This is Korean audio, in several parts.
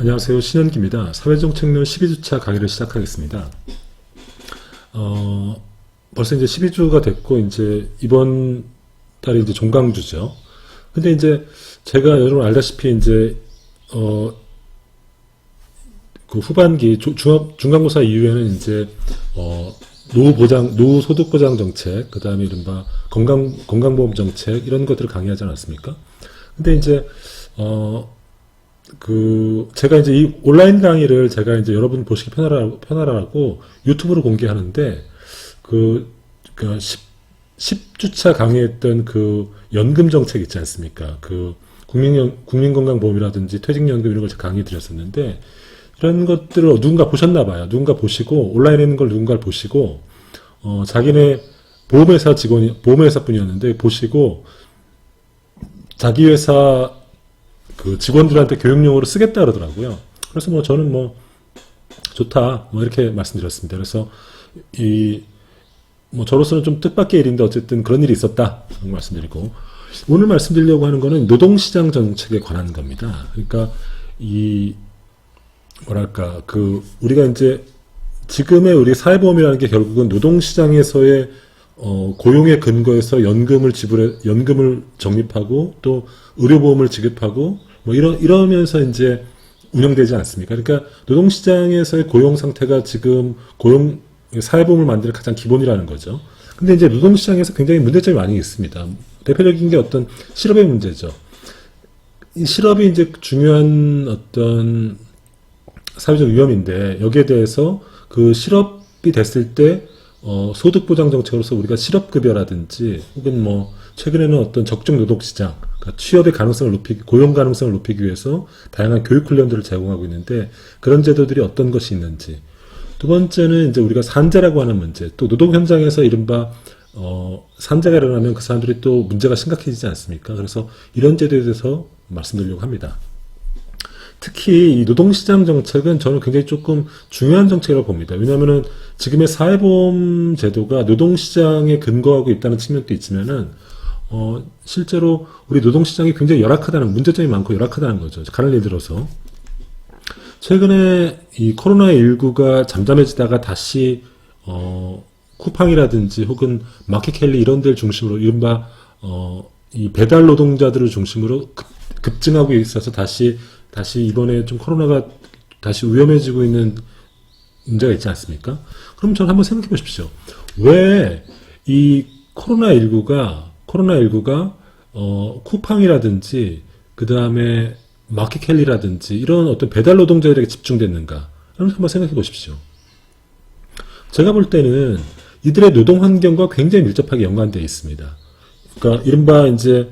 안녕하세요. 신현기입니다. 사회정책론 12주차 강의를 시작하겠습니다. 벌써 이제 12주가 됐고, 이제 이번 달이 이제 종강주죠. 근데 이제 제가 여러분 알다시피 이제, 그 후반기 중간고사 이후에는 이제, 노후소득보장 정책, 그 다음에 이른바 건강보험 정책, 이런 것들을 강의하지 않았습니까? 근데 이제, 제가 이제 이 온라인 강의를 제가 이제 여러분 보시기 편하라고 유튜브로 공개하는데, 10주차 강의했던 그 연금 정책 있지 않습니까? 국민건강보험이라든지 퇴직연금 이런 걸 제가 강의 드렸었는데, 이런 것들을 누군가 보셨나 봐요. 누군가 보시고, 온라인에 있는 걸 누군가 보시고, 자기네 보험회사 분이었는데, 보시고, 자기 회사 그 직원들한테 교육용으로 쓰겠다 그러더라고요. 그래서 저는 좋다 이렇게 말씀드렸습니다. 그래서 저로서는 좀 뜻밖의 일인데 어쨌든 그런 일이 있었다 말씀드리고, 오늘 말씀드리려고 하는 거는 노동시장 정책에 관한 겁니다. 그러니까 우리가 이제 지금의 우리 사회보험이라는 게 결국은 노동시장에서의 고용의 근거에서 연금을 적립하고 또 의료보험을 지급하고 이러면서 이제 운영되지 않습니까? 그러니까 노동시장에서의 고용 상태가 지금 사회보험을 만드는 가장 기본이라는 거죠. 근데 이제 노동시장에서 굉장히 문제점이 많이 있습니다. 대표적인 게 어떤 실업의 문제죠. 이 실업이 이제 중요한 어떤 사회적 위험인데, 여기에 대해서 그 실업이 됐을 때 소득보장 정책으로서 우리가 실업급여라든지 혹은 최근에는 어떤 적정 노동시장, 그러니까 취업의 가능성을 고용 가능성을 높이기 위해서 다양한 교육 훈련들을 제공하고 있는데, 그런 제도들이 어떤 것이 있는지. 두 번째는 이제 우리가 산재라고 하는 문제, 또 노동 현장에서 이른바 산재가 일어나면 그 사람들이 또 문제가 심각해지지 않습니까? 그래서 이런 제도에 대해서 말씀드리려고 합니다. 특히 이 노동시장 정책은 저는 굉장히 조금 중요한 정책이라고 봅니다. 왜냐하면은 지금의 사회보험 제도가 노동시장에 근거하고 있다는 측면도 있지만은, 실제로 우리 노동시장이 굉장히 문제점이 많고 열악하다는 거죠. 가령 예를 들어서, 최근에 이 코로나19가 잠잠해지다가 다시, 쿠팡이라든지 혹은 마켓캘리 이런 데를 중심으로 이른바, 이 배달 노동자들을 중심으로 급증하고 있어서 다시 이번에 좀 코로나가 다시 위험해지고 있는 문제가 있지 않습니까? 그럼 저는 한번 생각해 보십시오. 왜 이 코로나19가 쿠팡이라든지 그 다음에 마켓캘리라든지 이런 어떤 배달 노동자들에게 집중됐는가? 한번 생각해 보십시오. 제가 볼 때는 이들의 노동 환경과 굉장히 밀접하게 연관되어 있습니다. 그러니까 이른바 이제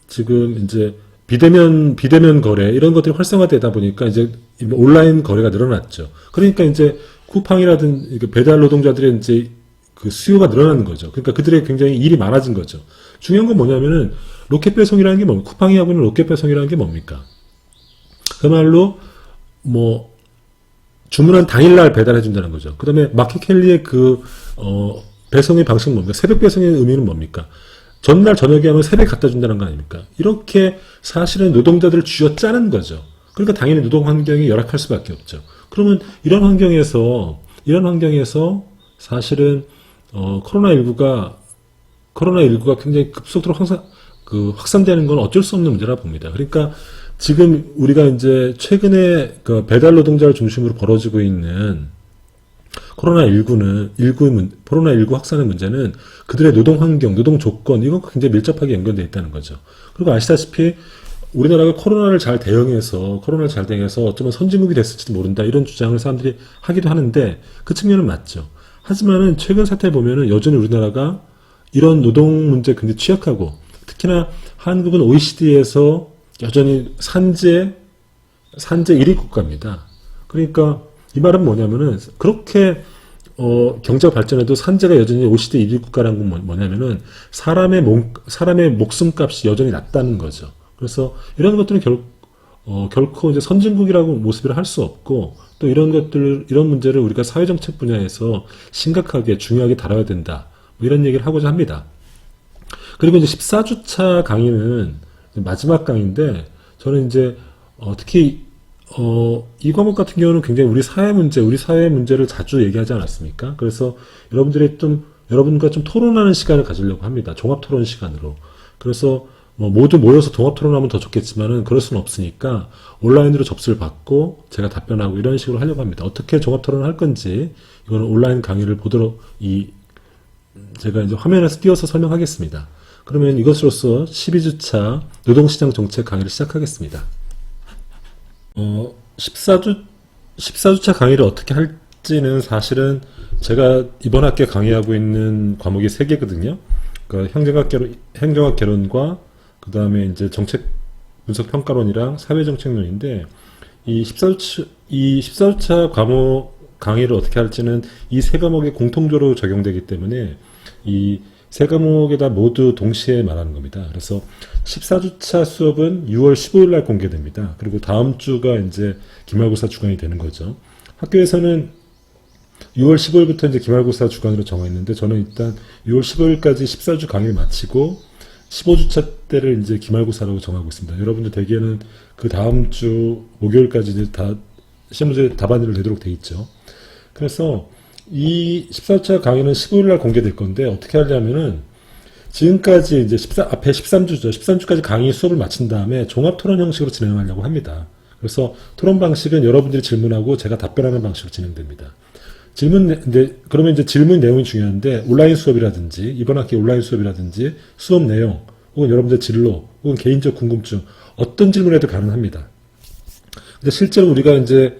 지금 이제 비대면 거래 이런 것들이 활성화되다 보니까 이제 온라인 거래가 늘어났죠. 그러니까 이제 쿠팡이라든지 배달 노동자들의 이제 그 수요가 늘어나는 거죠. 그러니까 그들의 굉장히 일이 많아진 거죠. 중요한 건 뭐냐면은 로켓 배송이라는 게 뭡니까? 쿠팡이 하고 있는 로켓 배송이라는 게 뭡니까? 그야말로 주문한 당일날 배달해 준다는 거죠. 그다음에 마켓캘리의 배송의 방식은 뭡니까? 새벽 배송의 의미는 뭡니까? 전날 저녁에 하면 새벽에 갖다 준다는 거 아닙니까? 이렇게 사실은 노동자들을 쥐어짜는 거죠. 그러니까 당연히 노동 환경이 열악할 수밖에 없죠. 그러면 이런 환경에서 사실은 코로나19가 굉장히 급속도로 확산되는 건 어쩔 수 없는 문제라 봅니다. 그러니까 지금 우리가 이제 최근에 그 배달 노동자를 중심으로 벌어지고 있는 코로나19 확산의 문제는 그들의 노동 환경, 노동 조건, 이것과 굉장히 밀접하게 연결되어 있다는 거죠. 그리고 아시다시피 우리나라가 코로나를 잘 대응해서 어쩌면 선진국이 됐을지도 모른다, 이런 주장을 사람들이 하기도 하는데, 그 측면은 맞죠. 하지만은 최근 사태를 보면은 여전히 우리나라가 이런 노동 문제에 굉장히 취약하고, 특히나 한국은 OECD에서 여전히 산재 1위 국가입니다. 그러니까 이 말은 뭐냐면은, 그렇게 경제가 발전해도 산재가 여전히 OECD 1위 국가라는 건 뭐냐면은 사람의 목숨값이 여전히 낮다는 거죠. 그래서 이런 것들은 결코 이제 선진국이라고 모습을 할 수 없고, 또 이런 문제를 우리가 사회정책 분야에서 심각하게 중요하게 다뤄야 된다, 이런 얘기를 하고자 합니다. 그리고 이제 14주차 강의는 마지막 강의인데, 저는 이제 특히 이 과목 같은 경우는 굉장히 우리 사회 문제를 자주 얘기하지 않았습니까? 그래서 여러분과 좀 토론하는 시간을 가지려고 합니다. 종합 토론 시간으로. 그래서 모두 모여서 종합 토론하면 더 좋겠지만은 그럴 수는 없으니까 온라인으로 접수를 받고 제가 답변하고 이런 식으로 하려고 합니다. 어떻게 종합 토론을 할 건지 이거는 온라인 강의를 보도록 제가 이제 화면에서 띄워서 설명하겠습니다. 그러면 이것으로써 12주차 노동시장 정책 강의를 시작하겠습니다. 14주차 강의를 어떻게 할지는 사실은 제가 이번 학기에 강의하고 있는 과목이 3개거든요. 그러니까 행정학 개론과 그 다음에 이제 정책 분석 평가론이랑 사회정책론인데 이 14주차 과목 강의를 어떻게 할지는 이 3과목에 공통적으로 적용되기 때문에 이 3과목에다 모두 동시에 말하는 겁니다. 그래서 14주차 수업은 6월 15일 날 공개됩니다. 그리고 다음 주가 이제 기말고사 주간이 되는 거죠. 학교에서는 6월 15일부터 이제 기말고사 주간으로 정했는데 저는 일단 6월 15일까지 14주 강의를 마치고 15주차 때를 이제 기말고사라고 정하고 있습니다. 여러분들 대개는 그 다음 주 목요일까지 이제 다 시험 문제 답안지를 내도록 돼 있죠. 그래서 이 14주차 강의는 15일 날 공개될 건데 어떻게 하려면은 지금까지 이제 앞에 13주죠. 13주까지 강의 수업을 마친 다음에 종합 토론 형식으로 진행하려고 합니다. 그래서 토론 방식은 여러분들이 질문하고 제가 답변하는 방식으로 진행됩니다. 그러면 이제 질문 내용이 중요한데, 온라인 수업이라든지, 이번 학기 온라인 수업이라든지, 수업 내용, 혹은 여러분들 진로, 혹은 개인적 궁금증, 어떤 질문에도 가능합니다. 근데 실제로 우리가 이제,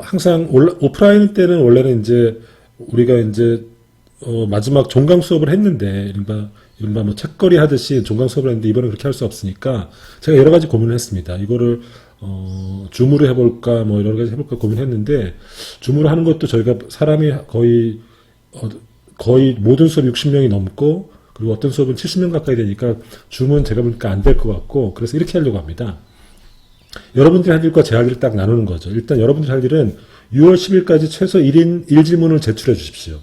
항상 오프라인 때는 원래는 이제, 우리가 이제, 마지막 종강 수업을 했는데, 이른바 뭐 책거리 하듯이 종강 수업을 했는데, 이번엔 그렇게 할 수 없으니까, 제가 여러 가지 고민을 했습니다. 이거를, 줌으로 해볼까, 뭐, 여러 가지 해볼까 고민했는데, 줌으로 하는 것도 저희가 사람이 거의 모든 수업 60명이 넘고, 그리고 어떤 수업은 70명 가까이 되니까, 줌은 제가 보니까 안 될 것 같고, 그래서 이렇게 하려고 합니다. 여러분들이 할 일과 제 할 일을 딱 나누는 거죠. 일단 여러분들이 할 일은 6월 10일까지 최소 1인 1질문을 제출해 주십시오.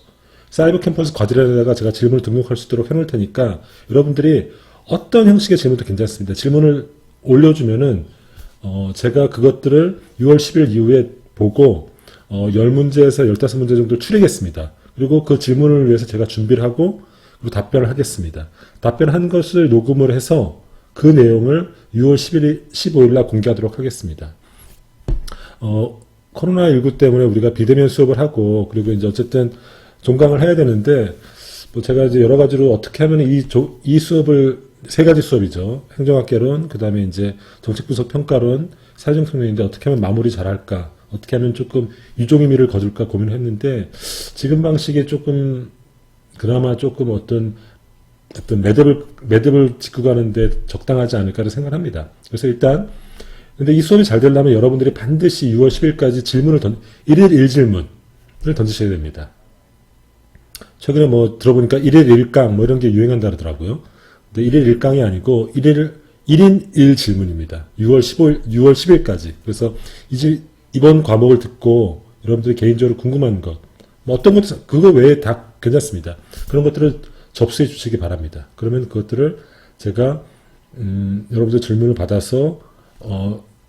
사이버 캠퍼스 과제에다가 제가 질문을 등록할 수 있도록 해놓을 테니까, 여러분들이 어떤 형식의 질문도 괜찮습니다. 질문을 올려주면은, 제가 그것들을 6월 10일 이후에 보고 10문제에서 15문제 정도 추리겠습니다. 그리고 그 질문을 위해서 제가 준비를 하고 그리고 답변을 하겠습니다. 답변한 것을 녹음을 해서 그 내용을 6월 15일 날 공개하도록 하겠습니다. 코로나19 때문에 우리가 비대면 수업을 하고 그리고 이제 어쨌든 종강을 해야 되는데 뭐 제가 이제 여러 가지로 어떻게 하면 이 수업을 3가지 수업이죠. 행정학개론, 그 다음에 이제 정책분석 평가론, 사회정책론인데 어떻게 하면 마무리 잘할까, 어떻게 하면 조금 유종의미를 거둘까 고민을 했는데, 지금 방식에 그나마 조금 어떤 매듭을 짓고 가는데 적당하지 않을까를 생각합니다. 그래서 일단, 근데 이 수업이 잘 되려면 여러분들이 반드시 6월 10일까지 1일 1질문을 던지셔야 됩니다. 최근에 뭐 들어보니까 1일 1강 뭐 이런 게 유행한다 그러더라고요. 1일 1강이 아니고 1인 1질문입니다. 6월 10일까지. 그래서 이번 과목을 듣고 여러분들이 개인적으로 궁금한 것, 뭐 어떤 것도, 그거 외에 다 괜찮습니다. 그런 것들을 접수해 주시기 바랍니다. 그러면 그것들을 제가, 여러분들 질문을 받아서,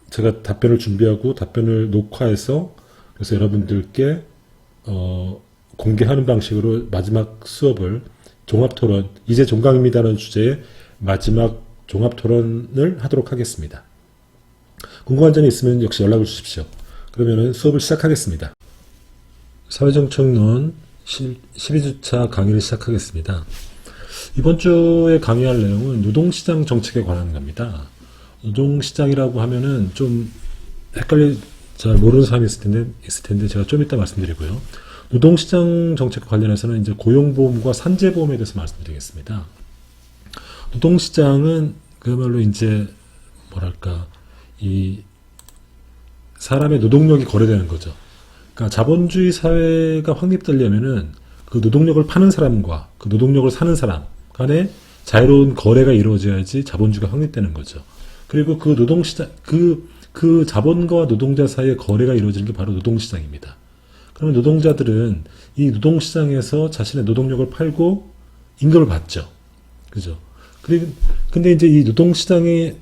제가 답변을 준비하고 답변을 녹화해서, 그래서 여러분들께, 공개하는 방식으로 마지막 수업을 종합토론, 이제 종강입니다라는 주제의 마지막 종합토론을 하도록 하겠습니다. 궁금한 점이 있으면 역시 연락을 주십시오. 그러면 수업을 시작하겠습니다. 사회정책론 12주차 강의를 시작하겠습니다. 이번 주에 강의할 내용은 노동시장 정책에 관한 겁니다. 노동시장이라고 하면은 좀 잘 모르는 사람이 있을 텐데 제가 좀 이따 말씀드리고요. 노동시장 정책 관련해서는 이제 고용보험과 산재보험에 대해서 말씀드리겠습니다. 노동시장은 그야말로 이제 이 사람의 노동력이 거래되는 거죠. 그러니까 자본주의 사회가 확립되려면은 그 노동력을 파는 사람과 그 노동력을 사는 사람 간에 자유로운 거래가 이루어져야지 자본주의가 확립되는 거죠. 그리고 그 노동시장, 그 자본과 노동자 사이의 거래가 이루어지는 게 바로 노동시장입니다. 그러면 노동자들은 이 노동시장에서 자신의 노동력을 팔고 임금을 받죠. 그죠? 근데 이제 이 노동시장에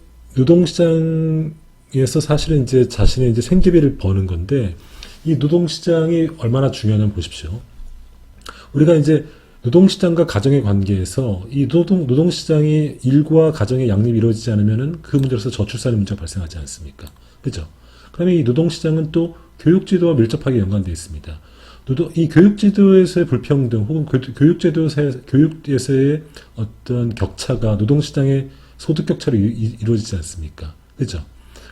노동시장에서 사실은 이제 자신의 이제 생계비를 버는 건데, 이 노동시장이 얼마나 중요하냐면 보십시오. 우리가 이제 노동시장과 가정의 관계에서 이 노동시장이 일과 가정의 양립이 이루어지지 않으면은 그 문제로서 저출산의 문제가 발생하지 않습니까? 그죠? 그다음에 이 노동시장은 또 교육제도와 밀접하게 연관되어 있습니다. 이 교육제도에서의 불평등 혹은 교육제도에서의 어떤 격차가 노동시장의 소득 격차로 이루어지지 않습니까? 그죠?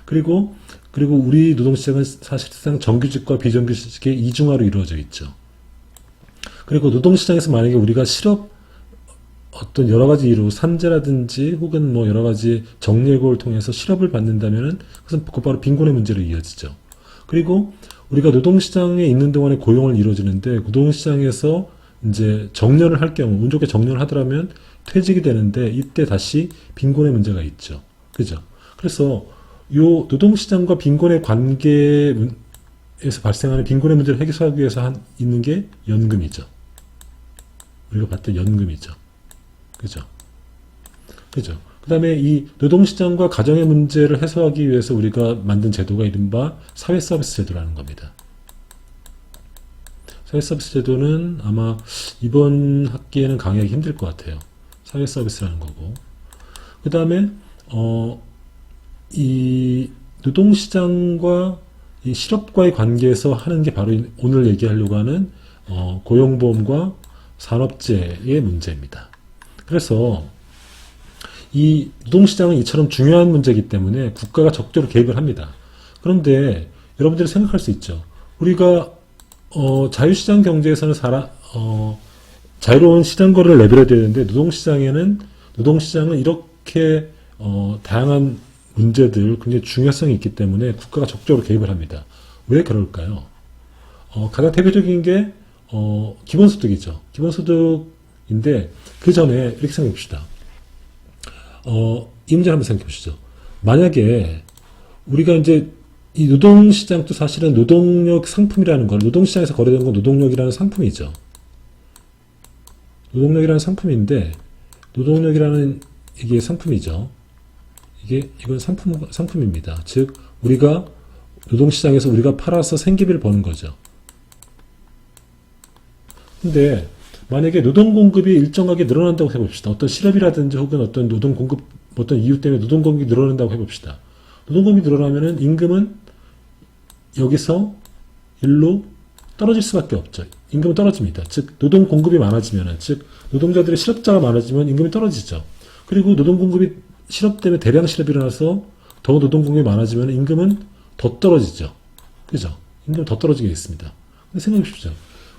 그리고 우리 노동시장은 사실상 정규직과 비정규직의 이중화로 이루어져 있죠. 그리고 노동시장에서 만약에 우리가 어떤 여러 가지 이유, 산재라든지 혹은 뭐 여러 가지 정리해고를 통해서 실업을 받는다면은 그것은 곧바로 빈곤의 문제로 이어지죠. 그리고 우리가 노동시장에 있는 동안에 고용을 이루어지는데 노동시장에서 이제 정년을 할 경우, 운 좋게 정년을 하더라면 퇴직이 되는데 이때 다시 빈곤의 문제가 있죠. 그죠? 그래서 요 노동시장과 빈곤의 관계에서 발생하는 빈곤의 문제를 해결하기 위해서 있는 게 연금이죠. 우리가 봤던 연금이죠. 그죠? 그죠? 그 다음에 이 노동시장과 가정의 문제를 해소하기 위해서 우리가 만든 제도가 이른바 사회서비스 제도라는 겁니다. 사회서비스 제도는 아마 이번 학기에는 강의하기 힘들 것 같아요. 사회서비스라는 거고. 그 다음에, 이 노동시장과 이 실업과의 관계에서 하는 게 바로 오늘 얘기하려고 하는, 고용보험과 산업재해의 문제입니다. 그래서 이 노동시장은 이처럼 중요한 문제이기 때문에 국가가 적극적으로 개입을 합니다. 그런데 여러분들이 생각할 수 있죠. 우리가 자유시장 경제에서는 자유로운 시장 거래를 내버려야 되는데 노동시장은 이렇게 다양한 문제들 굉장히 중요성이 있기 때문에 국가가 적극적으로 개입을 합니다. 왜 그럴까요? 가장 대표적인 게 기본소득이죠. 기본소득인데 그 전에 이렇게 생각해 봅시다. 이 문제를 한번 생각해 보시죠. 만약에 우리가 이제 이 노동시장도 사실은 노동력 상품이라는 걸, 노동시장에서 거래되는 건 노동력이라는 상품이죠. 노동력이라는 상품인데, 노동력이라는 이게 상품이죠. 이건 상품입니다. 즉, 우리가 노동시장에서 우리가 팔아서 생계비를 버는 거죠. 근데, 만약에 노동 공급이 일정하게 늘어난다고 해봅시다. 어떤 실업이라든지 혹은 어떤 노동 공급, 어떤 이유 때문에 노동 공급이 늘어난다고 해봅시다. 노동 공급이 늘어나면은 임금은 여기서 일로 떨어질 수밖에 없죠. 임금은 떨어집니다. 즉, 노동 공급이 많아지면은, 즉, 노동자들의 실업자가 많아지면 임금이 떨어지죠. 그리고 노동 공급이 실업 때문에 대량 실업이 일어나서 더 노동 공급이 많아지면 임금은 더 떨어지죠. 그죠? 임금은 더 떨어지게 있습니다. 근데 생각해 보십시오.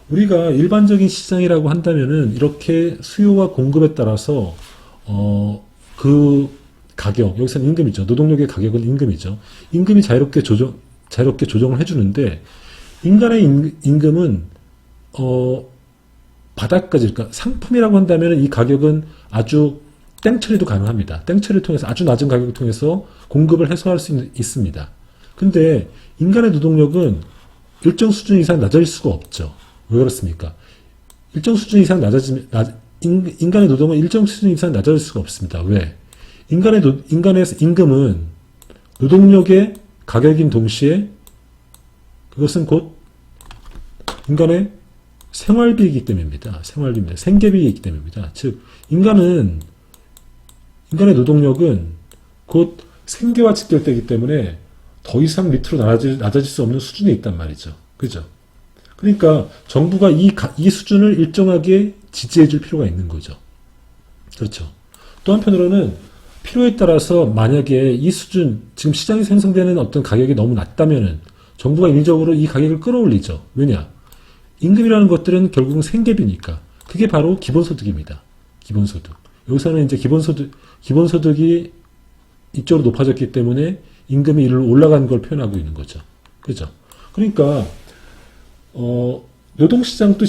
우리가 일반적인 시장이라고 한다면은 이렇게 수요와 공급에 따라서 그 가격, 여기서는 임금이죠. 노동력의 가격은 임금이죠. 임금이 자유롭게 조정을 해주는데 인간의 임금은 바닥까지, 그러니까 상품이라고 한다면 이 가격은 아주 땡처리도 가능합니다. 땡처리를 통해서 아주 낮은 가격을 통해서 공급을 해소할 수 있습니다. 근데 인간의 노동력은 일정 수준 이상 낮아질 수가 없죠. 왜 그렇습니까? 일정 수준 이상 인간의 노동은 일정 수준 이상 낮아질 수가 없습니다. 왜? 인간의 임금은 노동력의 가격인 동시에 그것은 곧 인간의 생활비이기 때문입니다. 생활비입니다. 생계비이기 때문입니다. 즉, 인간의 노동력은 곧 생계와 직결되기 때문에 더 이상 밑으로 낮아질 수 없는 수준에 있단 말이죠. 그죠? 그러니까 정부가 이 수준을 일정하게 지지해 줄 필요가 있는 거죠. 그렇죠. 또 한편으로는 필요에 따라서 만약에 이 수준, 지금 시장에 생성되는 어떤 가격이 너무 낮다면은 정부가 인위적으로 이 가격을 끌어올리죠. 왜냐? 임금이라는 것들은 결국은 생계비니까. 그게 바로 기본소득입니다. 기본소득. 여기서는 이제 기본소득이 이쪽으로 높아졌기 때문에 임금이 이리로 올라간 걸 표현하고 있는 거죠. 그죠? 그러니까, 노동시장도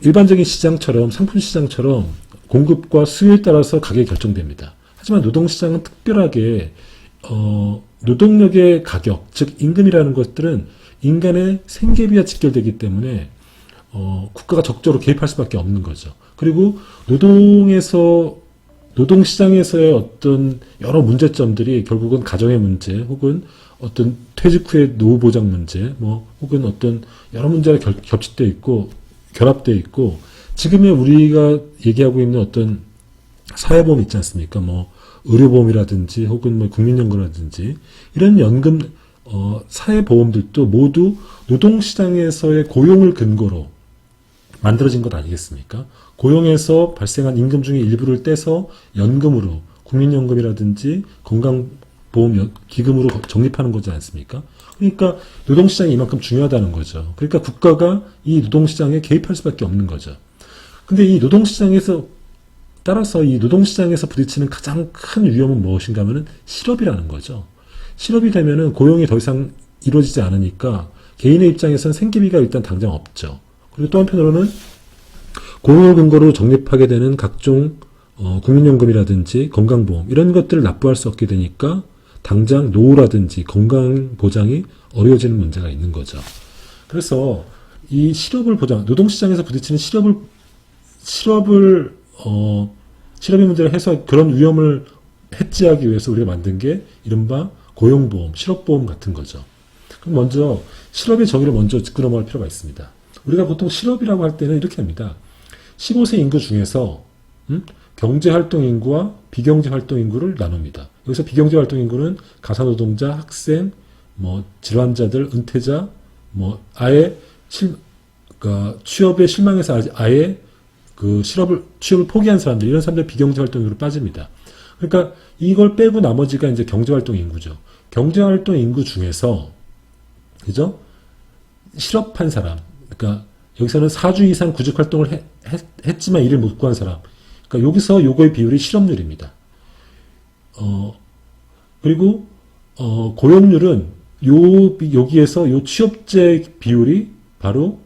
일반적인 시장처럼, 상품시장처럼 공급과 수요에 따라서 가격이 결정됩니다. 하지만 노동시장은 특별하게, 노동력의 가격, 즉, 임금이라는 것들은 인간의 생계비와 직결되기 때문에, 국가가 적극적으로 개입할 수밖에 없는 거죠. 그리고 노동에서 노동시장에서의 어떤 여러 문제점들이 결국은 가정의 문제, 혹은 어떤 퇴직 후의 노후 보장 문제, 혹은 어떤 여러 문제가 겹치되어 있고, 결합되어 있고, 지금의 우리가 얘기하고 있는 어떤 사회보험 있지 않습니까? 의료보험이라든지, 혹은 국민연금이라든지, 이런 연금, 사회보험들도 모두 노동시장에서의 고용을 근거로 만들어진 것 아니겠습니까? 고용에서 발생한 임금 중에 일부를 떼서 연금으로, 국민연금이라든지 건강보험 기금으로 적립하는 거지 않습니까? 그러니까 노동시장이 이만큼 중요하다는 거죠. 그러니까 국가가 이 노동시장에 개입할 수밖에 없는 거죠. 근데 이 노동시장에서, 따라서 이 노동시장에서 부딪히는 가장 큰 위험은 무엇인가 하면은 실업이라는 거죠. 실업이 되면은 고용이 더 이상 이루어지지 않으니까 개인의 입장에서는 생계비가 일단 당장 없죠. 그리고 또 한편으로는 고용을 근거로 적립하게 되는 각종 국민연금이라든지 건강보험 이런 것들을 납부할 수 없게 되니까 당장 노후라든지 건강보장이 어려워지는 문제가 있는 거죠. 그래서 이 실업을 노동시장에서 부딪히는 실업의 문제를 해서 그런 위험을 해지하기 위해서 우리가 만든 게 이른바 고용보험, 실업보험 같은 거죠. 그럼 먼저 실업의 정의를 먼저 짚고 넘어갈 필요가 있습니다. 우리가 보통 실업이라고 할 때는 이렇게 합니다. 15세 인구 중에서 경제활동 인구와 비경제활동 인구를 나눕니다. 여기서 비경제활동 인구는 가사노동자, 학생, 질환자들, 은퇴자, 아예 취업에 실망해서 아예 취업을 포기한 사람들, 이런 사람들 비경제활동 인구로 빠집니다. 그러니까 이걸 빼고 나머지가 이제 경제활동 인구죠. 경제활동 인구 중에서, 그죠? 실업한 사람, 그러니까 여기서는 4주 이상 구직활동을 했지만 일을 못 구한 사람. 그러니까 여기서 요거의 비율이 실업률입니다. 그리고 고용률은 여기에서 요 취업재 비율이 바로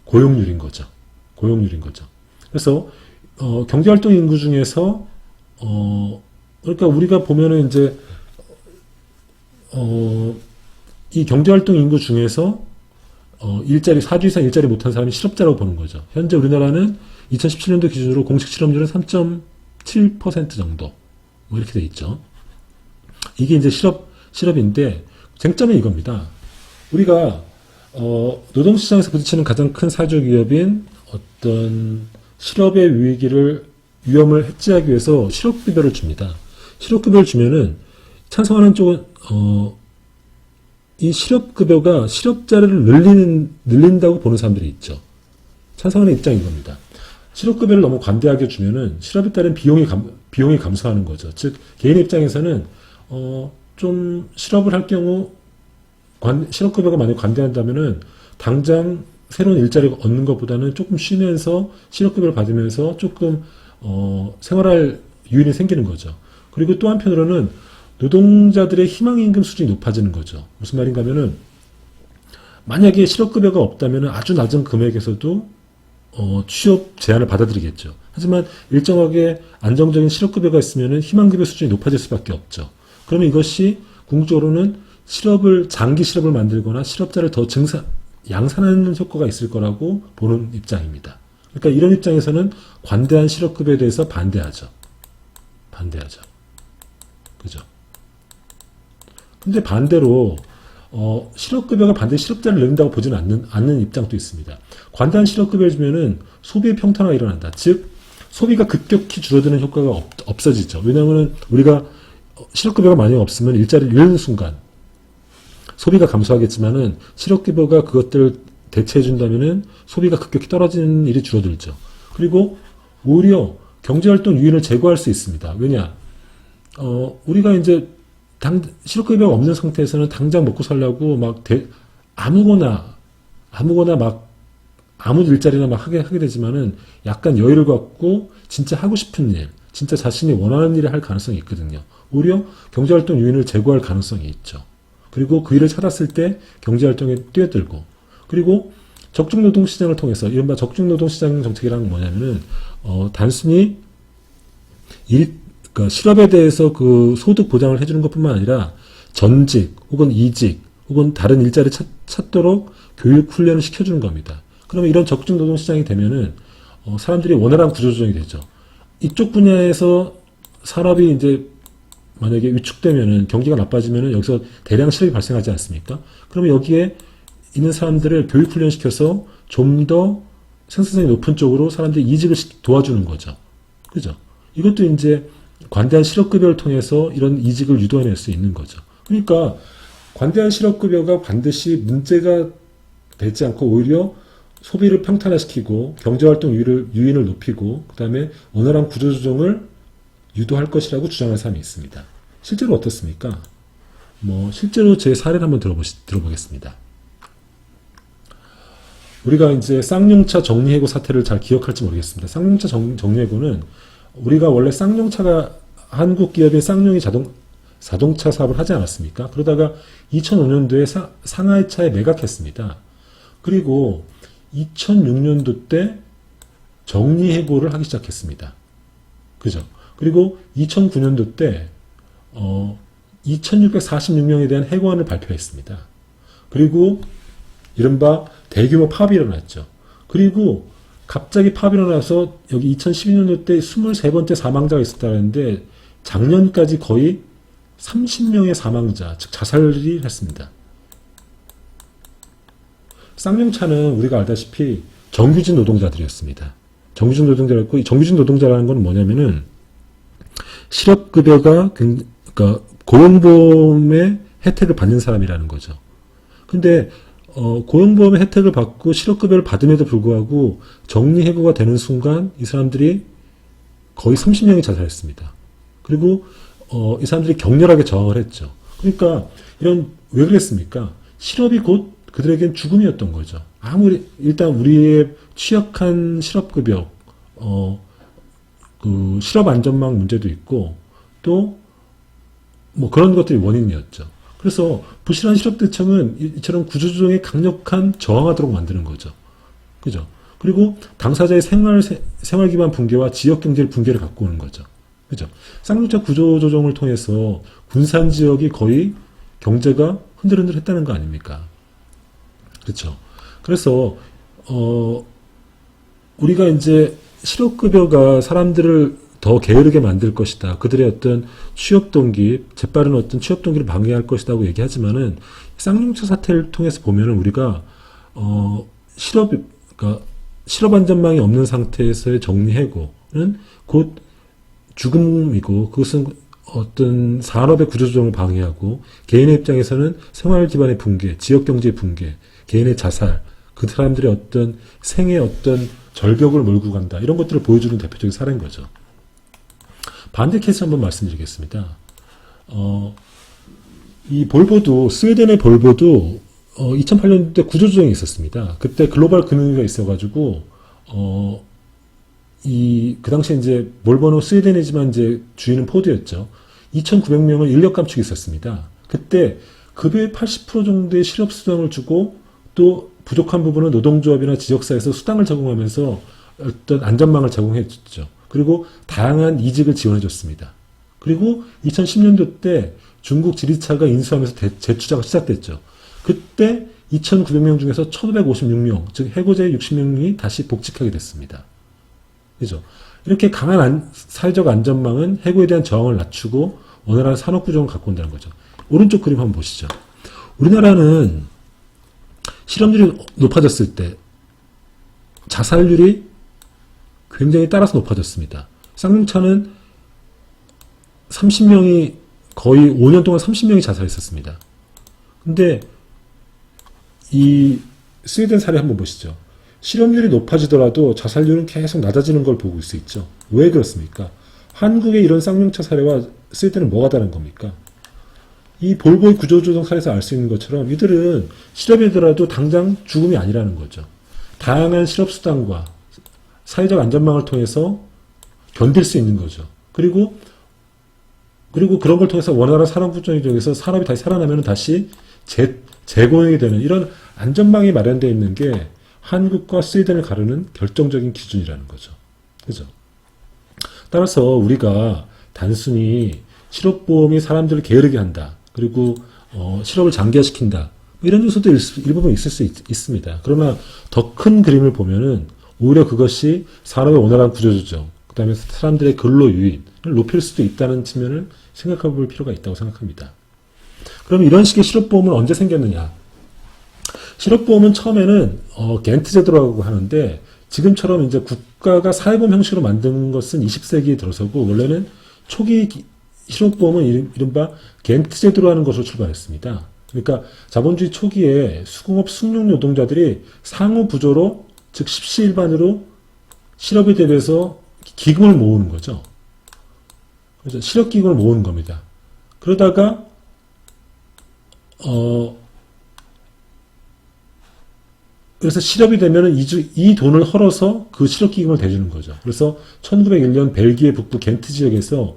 고용률인 거죠. 그래서 경제활동 인구 중에서 그러니까 우리가 보면은 이제 이 경제활동 인구 중에서 4주 이상 일자리 못한 사람이 실업자라고 보는 거죠. 현재 우리나라는 2017년도 기준으로 공식 실업률은 3.7% 정도 이렇게 돼 있죠. 이게 이제 실업인데 쟁점은 이겁니다. 우리가 노동시장에서 부딪히는 가장 큰 사회적 위협인 어떤 실업의 위험을 해지하기 위해서 실업급여를 줍니다. 실업급여를 주면은 찬성하는 쪽은 이 실업급여가 실업자를 늘린다고 보는 사람들이 있죠. 찬성하는 입장인 겁니다. 실업급여를 너무 관대하게 주면은 실업에 따른 비용이 감소하는 거죠. 즉 개인 입장에서는 좀 실업을 할 경우 실업급여가 만약 관대한다면은 당장 새로운 일자리를 얻는 것보다는 조금 쉬면서 실업급여를 받으면서 조금 생활할 유인이 생기는 거죠. 그리고 또 한편으로는 노동자들의 희망임금 수준이 높아지는 거죠. 무슨 말인가 하면은 만약에 실업급여가 없다면은 아주 낮은 금액에서도 취업 제한을 받아들이겠죠. 하지만 일정하게 안정적인 실업급여가 있으면은 희망급여 수준이 높아질 수밖에 없죠. 그러면 이것이 궁극적으로는 장기 실업을 만들거나 실업자를 더 양산하는 효과가 있을 거라고 보는 입장입니다. 그러니까 이런 입장에서는 관대한 실업급여에 대해서 반대하죠. 그죠? 근데 반대로 실업급여가 반드시 실업자를 늘린다고 보지는 않는 입장도 있습니다. 관대한 실업급여를 주면은 소비의 평탄화가 일어난다. 즉 소비가 급격히 줄어드는 효과가 없어지죠. 왜냐하면 우리가 실업급여가 만약 없으면 일자리를 잃는 순간 소비가 감소하겠지만은 실업급여가 그것들을 대체해준다면은 소비가 급격히 떨어지는 일이 줄어들죠. 그리고 오히려 경제활동 유인을 제거할 수 있습니다. 왜냐? 우리가 이제 실업급여가 없는 상태에서는 당장 먹고 살려고 아무거나 아무 일자리나 하게 되지만은 약간 여유를 갖고 진짜 하고 싶은 일, 진짜 자신이 원하는 일을 할 가능성이 있거든요. 오히려 경제활동 유인을 제거할 가능성이 있죠. 그리고 그 일을 찾았을 때 경제활동에 뛰어들고, 그리고 적중노동시장을 통해서, 이른바 적중노동시장 정책이라는 건 뭐냐면은, 단순히 그러니까 실업에 대해서 그 소득 보장을 해주는 것 뿐만 아니라 전직, 혹은 이직, 혹은 다른 일자리를 찾도록 교육 훈련을 시켜주는 겁니다. 그러면 이런 적중노동시장이 되면은, 사람들이 원활한 구조조정이 되죠. 이쪽 분야에서 산업이 이제 만약에 위축되면은 경기가 나빠지면은 여기서 대량 실업이 발생하지 않습니까? 그러면 여기에 있는 사람들을 교육 훈련시켜서 좀 더 생산성이 높은 쪽으로 사람들이 이직을 도와주는 거죠. 그죠? 이것도 이제 관대한 실업급여를 통해서 이런 이직을 유도해낼 수 있는 거죠. 그러니까 관대한 실업급여가 반드시 문제가 되지 않고 오히려 소비를 평탄화시키고 경제활동 유인을 높이고 그 다음에 원활한 구조조정을 유도할 것이라고 주장하는 사람이 있습니다. 실제로 어떻습니까? 실제로 제 사례를 한번 들어보겠습니다. 우리가 이제 쌍용차 정리해고 사태를 잘 기억할지 모르겠습니다. 쌍용차 정리해고는 우리가 원래 쌍용차가 한국 기업인 쌍용이 자동차 사업을 하지 않았습니까? 그러다가 2005년도에 상하이차에 매각했습니다. 그리고 2006년도 때 정리해고를 하기 시작했습니다. 그죠? 그리고 2009년도 때 2646명에 대한 해고안을 발표했습니다. 그리고 이른바 대규모 파업이 일어났죠. 그리고 갑자기 파업이 일어나서 여기 2012년도 때 23번째 사망자가 있었다는데 작년까지 거의 30명의 사망자, 즉 자살이 했습니다. 쌍용차는 우리가 알다시피 정규직 노동자들이었습니다. 정규직 노동자였고, 이 정규직 노동자라는 건 뭐냐면은 실업급여가 그러니까 고용보험의 혜택을 받는 사람이라는 거죠. 근데 고용보험의 혜택을 받고 실업급여를 받음에도 불구하고 정리해고가 되는 순간 이 사람들이 거의 30명이 자살했습니다. 그리고 이 사람들이 격렬하게 저항을 했죠. 그러니까 왜 그랬습니까? 실업이 곧 그들에겐 죽음이었던 거죠. 일단 우리의 취약한 실업급여, 그 실업안전망 문제도 있고 또 그런 것들이 원인이었죠. 그래서 부실한 실업대책은 이처럼 구조조정에 강력한 저항하도록 만드는 거죠. 그죠? 그리고 당사자의 생활 기반 붕괴와 지역 경제 붕괴를 갖고 오는 거죠. 그죠? 쌍용차 구조조정을 통해서 군산 지역이 거의 경제가 흔들흔들했다는 거 아닙니까? 그렇죠. 그래서 우리가 이제 실업급여가 사람들을 더 게으르게 만들 것이다. 그들의 어떤 취업 동기, 재빠른 어떤 취업 동기를 방해할 것이다고 얘기하지만은 쌍용차 사태를 통해서 보면은 우리가 그러니까 실업 안전망이 없는 상태에서의 정리해고는 곧 죽음이고 그것은 어떤 산업의 구조조정을 방해하고 개인의 입장에서는 생활 기반의 붕괴, 지역 경제의 붕괴, 개인의 자살, 그 사람들의 어떤 생의 어떤 절벽을 몰고 간다. 이런 것들을 보여주는 대표적인 사례인 거죠. 반대 케이스 한번 말씀드리겠습니다. 이 볼보도, 스웨덴의 볼보도 2008년도에 구조조정이 있었습니다. 그때 글로벌 금융위기가 있어가지고 그 당시에 이제 볼보는 스웨덴이지만 이제 주인은 포드였죠. 2,900명을 인력 감축이 있었습니다. 그때 급여의 80% 정도의 실업 수당을 주고 또 부족한 부분은 노동조합이나 지역사회에서 수당을 제공하면서 어떤 안전망을 제공해 줬죠. 그리고 다양한 이직을 지원해 줬습니다. 그리고 2010년도 때 중국 지리차가 인수하면서 재투자가 시작됐죠. 그때 2,900명 중에서 1,556명, 즉 해고자의 60명이 다시 복직하게 됐습니다. 그죠? 이렇게 강한 사회적 안전망은 해고에 대한 저항을 낮추고 원활한 산업구조를 갖고 온다는 거죠. 오른쪽 그림 한번 보시죠. 우리나라는 실업률이 높아졌을 때 자살률이 굉장히 따라서 높아졌습니다. 쌍용차는 30명이 거의 5년 동안 30명이 자살했었습니다. 근데 이 스웨덴 사례 한번 보시죠. 실업률이 높아지더라도 자살률은 계속 낮아지는 걸 보고 있을 수 있죠. 왜 그렇습니까? 한국의 이런 쌍용차 사례와 스웨덴은 뭐가 다른 겁니까? 이 볼보의 구조조정 사례에서 알 수 있는 것처럼 이들은 실업이더라도 당장 죽음이 아니라는 거죠. 다양한 실업수당과 사회적 안전망을 통해서 견딜 수 있는 거죠. 그리고 그런 걸 통해서 원활한 산업구조를 통해서 산업이 다시 살아나면 다시 재고용이 되는 이런 안전망이 마련되어 있는 게 한국과 스웨덴을 가르는 결정적인 기준이라는 거죠. 그죠? 따라서 우리가 단순히 실업보험이 사람들을 게으르게 한다. 그리고 실업을 장기화시킨다. 이런 요소도 일부분 있을 수 있습니다. 그러나 더 큰 그림을 보면은 오히려 그것이 산업의 원활한 구조조정, 그 그다음에 사람들의 근로유인을 높일 수도 있다는 측면을 생각해 볼 필요가 있다고 생각합니다. 그럼 이런 식의 실업보험은 언제 생겼느냐? 실업보험은 처음에는 겐트 제도라고 하는데 지금처럼 이제 국가가 사회보험 형식으로 만든 것은 20세기에 들어서고 원래는 초기 실업보험은 이른바 겐트 제도로 하는 것으로 출발했습니다. 그러니까 자본주의 초기에 수공업 숙련 노동자들이 상호 부조로 즉 십시일반으로 실업에 대비해서 기금을 모으는 거죠. 그래서 실업기금을 모으는 겁니다. 그러다가 그래서 실업이 되면은 이 돈을 헐어서 그 실업기금을 대주는 거죠. 그래서 1901년 벨기에 북부 겐트 지역에서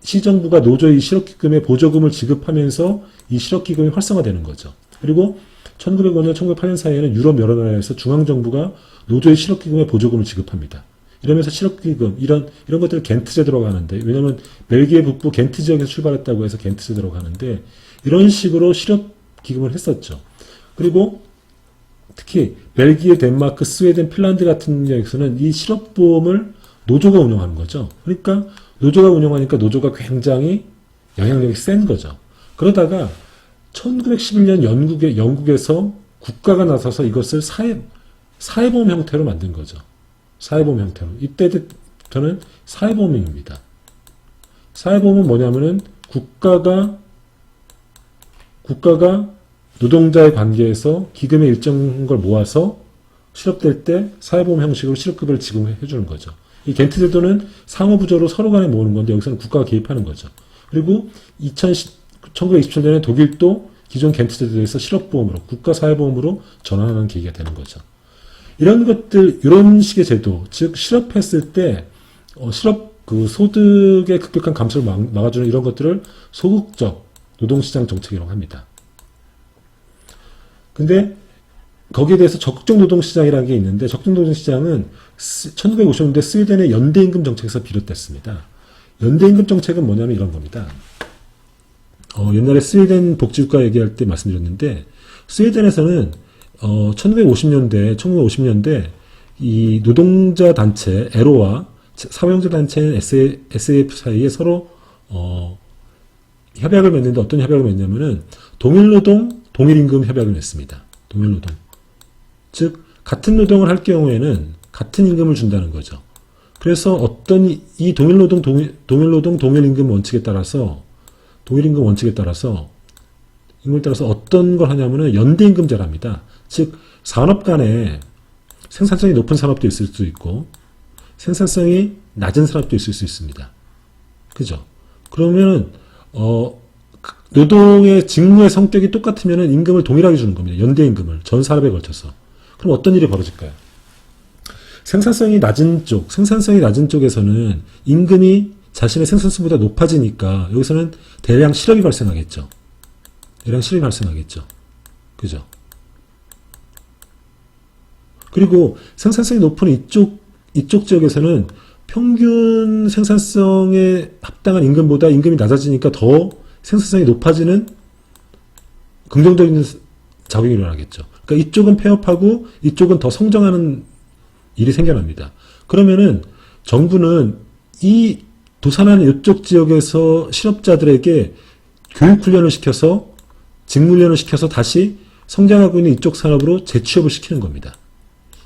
시정부가 노조의 실업기금에 보조금을 지급하면서 이 실업기금이 활성화되는 거죠. 그리고 1905년, 1908년 사이에는 유럽 여러 나라에서 중앙정부가 노조의 실업기금에 보조금을 지급합니다. 이러면서 실업기금, 이런 것들을 겐트 제도라고 하는데, 왜냐면 벨기에 북부 겐트 지역에서 출발했다고 해서 겐트 제도라고 하는데, 이런 식으로 실업기금을 했었죠. 그리고 특히 벨기에, 덴마크, 스웨덴, 핀란드 같은 지역에서는 이 실업보험을 노조가 운영하는 거죠. 그러니까 노조가 운영하니까 노조가 굉장히 영향력이 센 거죠. 그러다가 1911년 영국에서 국가가 나서서 이것을 사회보험 형태로 만든 거죠. 사회보험 형태로. 이때부터는 사회보험입니다. 사회보험은 뭐냐면은 국가가 노동자의 관계에서 기금의 일정 걸 모아서 실업될 때 사회보험 형식으로 실업급여를 지급해 주는 거죠. 이 겐트 제도는 상호부조로 서로 간에 모으는 건데 여기서는 국가가 개입하는 거죠. 그리고 1927년에 독일도 기존 겐트 제도에서 실업보험으로 국가사회보험으로 전환하는 계기가 되는 거죠. 이런 것들, 이런 식의 제도, 즉 실업했을 때 소득의 급격한 감소를 막아주는 이런 것들을 소극적 노동시장 정책이라고 합니다. 근데 거기에 대해서 적극적 노동시장이라는 게 있는데 적극적 노동시장은 1950년대 스웨덴의 연대임금 정책에서 비롯됐습니다. 연대임금 정책은 뭐냐면 이런 겁니다. 옛날에 스웨덴 복지국가 얘기할 때 말씀드렸는데 스웨덴에서는 1950년대 이 노동자 단체 에로와 사회경제 단체인 SAF 사이에 서로 협약을 맺는데 어떤 협약을 맺냐면은 동일노동, 동일임금 협약을 맺습니다. 동일노동. 즉 같은 노동을 할 경우에는 같은 임금을 준다는 거죠. 그래서 이 동일노동, 동일임금 원칙에 따라서 임금을 따라서 어떤 걸 하냐면은 연대임금제를 합니다. 즉 산업 간에 생산성이 높은 산업도 있을 수 있고 생산성이 낮은 산업도 있을 수 있습니다. 그죠? 그러면 노동의 직무의 성격이 똑같으면 임금을 동일하게 주는 겁니다. 연대임금을 전 산업에 걸쳐서. 그럼 어떤 일이 벌어질까요? 생산성이 낮은 쪽에서는 임금이 자신의 생산성보다 높아지니까 여기서는 대량 실업이 발생하겠죠. 그죠? 그리고 생산성이 높은 이쪽 지역에서는 평균 생산성에 합당한 임금보다 임금이 낮아지니까 더 생산성이 높아지는 긍정적인 작용이 일어나겠죠. 그러니까 이쪽은 폐업하고 이쪽은 더 성장하는 일이 생겨납니다. 그러면은 정부는 이 도산하는 이쪽 지역에서 실업자들에게 교육훈련을 시켜서 직무훈련을 시켜서 다시 성장하고 있는 이쪽 산업으로 재취업을 시키는 겁니다.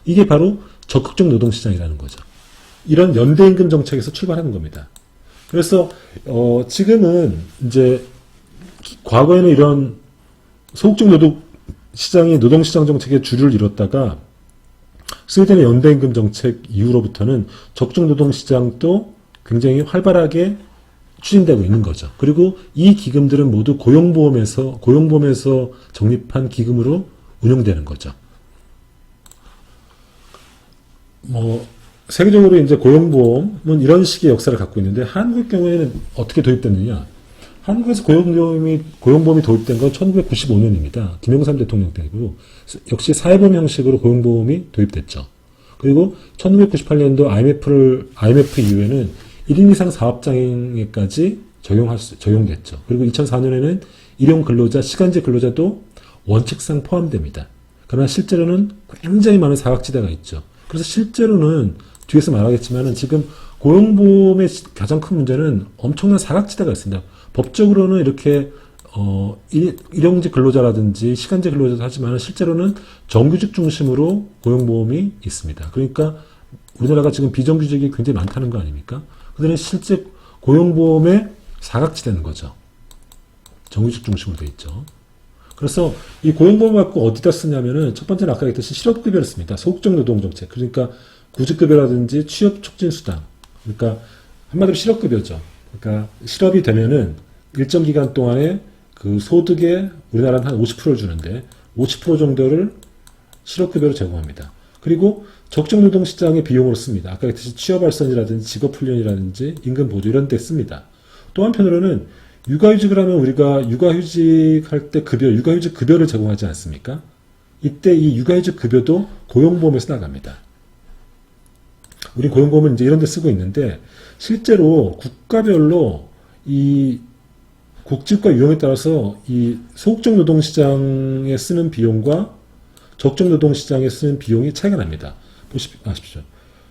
이게 바로 적극적 노동시장이라는 거죠. 이런 연대임금 정책에서 출발하는 겁니다. 그래서 지금은 이제 과거에는 이런 소극적 노동시장 정책의 주류를 이뤘다가 스웨덴의 연대임금 정책 이후로부터는 적극적 노동시장도 굉장히 활발하게 추진되고 있는 거죠. 그리고 이 기금들은 모두 고용보험에서 적립한 기금으로 운용되는 거죠. 세계적으로 이제 고용보험은 이런 식의 역사를 갖고 있는데 한국 경우에는 어떻게 도입됐느냐? 한국에서 고용보험이 도입된 건 1995년입니다. 김영삼 대통령 때고 역시 사회보험 형식으로 고용보험이 도입됐죠. 그리고 1998년도 IMF 이후에는 1인 이상 사업장에까지 적용됐죠. 그리고 2004년에는 일용 근로자, 시간제 근로자도 원칙상 포함됩니다. 그러나 실제로는 굉장히 많은 사각지대가 있죠. 그래서 실제로는 뒤에서 말하겠지만은 지금 고용보험의 가장 큰 문제는 엄청난 사각지대가 있습니다. 법적으로는 이렇게 일용직 근로자라든지 시간제 근로자도 하지만 실제로는 정규직 중심으로 고용보험이 있습니다. 그러니까 우리나라가 지금 비정규직이 굉장히 많다는 거 아닙니까? 그들은 실제 고용보험의 사각지대는 거죠. 정규직 중심으로 돼 있죠. 그래서 이 고용보험을 갖고 어디다 쓰냐면은 첫 번째는 아까 얘기했듯이 실업급여를 씁니다. 소극적 노동정책. 그러니까 구직급여라든지 취업촉진수당. 그러니까 한마디로 실업급여죠. 그러니까 실업이 되면은 일정 기간 동안에 그 소득의 우리나라는 한 50%를 주는데 50% 정도를 실업급여로 제공합니다. 그리고 적정노동시장의 비용으로 씁니다. 아까 얘기했듯이 취업발전이라든지 직업훈련이라든지 임금보조 이런 데 씁니다. 또 한편으로는 육아휴직을 하면 우리가 육아휴직 할 때 육아휴직 급여를 제공하지 않습니까? 이때 이 육아휴직 급여도 고용보험에서 나갑니다. 우리 고용보험은 이제 이런 데 쓰고 있는데 실제로 국가별로 이 국집과 유형에 따라서 이 소극적 노동시장에 쓰는 비용과 적정 노동시장에 쓰는 비용이 차이가 납니다. 보십시오.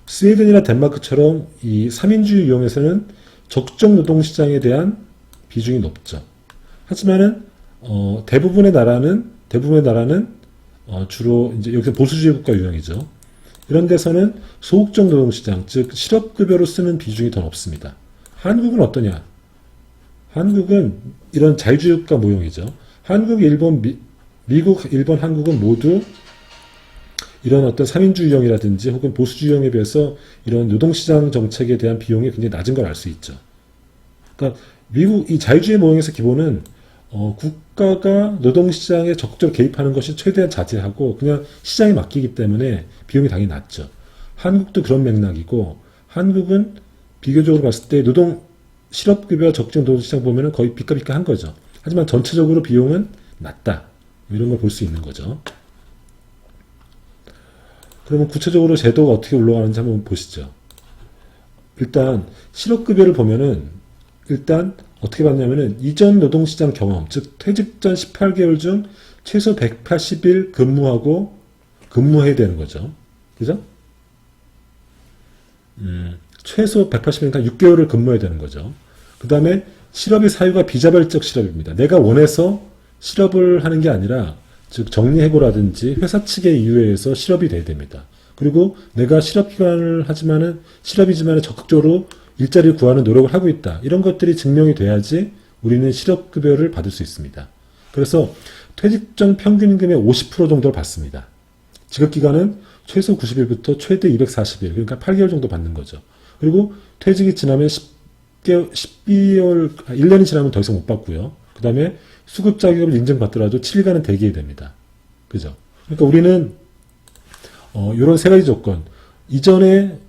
스웨덴이나 덴마크처럼 이 3인주의 유형에서는 적정 노동시장에 대한 비중이 높죠. 하지만은 대부분의 나라는 주로 이제 여기서 보수주의 국가 유형이죠. 이런 데서는 소극적 노동시장, 즉 실업급여로 쓰는 비중이 더 높습니다. 한국은 어떠냐? 한국은 이런 자유주의 국가 모형이죠. 한국, 일본, 미국, 일본, 한국은 모두 이런 어떤 3인주의 유형이라든지 혹은 보수주의 유형에 비해서 이런 노동시장 정책에 대한 비용이 굉장히 낮은 걸 알 수 있죠. 그러니까 미국 이 자유주의 모형에서 기본은 국가가 노동시장에 적극적으로 개입하는 것이 최대한 자제하고 그냥 시장에 맡기기 때문에 비용이 당연히 낮죠. 한국도 그런 맥락이고 한국은 비교적으로 봤을 때 실업급여 적정 노동시장 보면은 거의 비까비까한 거죠. 하지만 전체적으로 비용은 낮다. 이런 걸 볼 수 있는 거죠. 그러면 구체적으로 제도가 어떻게 올라가는지 한번 보시죠. 일단 실업급여를 보면은 일단 어떻게 봤냐면은 이전 노동시장 경험, 즉 퇴직 전 18개월 중 최소 180일 근무해야 되는 거죠. 그죠? 최소 180일이니까 6개월을 근무해야 되는 거죠. 그 다음에 실업의 사유가 비자발적 실업입니다. 내가 원해서 실업을 하는 게 아니라 즉 정리해고라든지 회사 측의 이유에 의해서 실업이 돼야 됩니다. 그리고 내가 실업기간을 실업이지만 적극적으로 일자리를 구하는 노력을 하고 있다. 이런 것들이 증명이 돼야지 우리는 실업급여를 받을 수 있습니다. 그래서 퇴직 전 평균임금의 50% 정도를 받습니다. 직업기간은 최소 90일부터 최대 240일, 그러니까 8개월 정도 받는 거죠. 그리고 퇴직이 지나면 1년이 지나면 더 이상 못 받고요. 그 다음에 수급 자격을 인정받더라도 7일간은 대기해야 됩니다. 그죠? 그러니까 우리는 이런 세 가지 조건, 이전에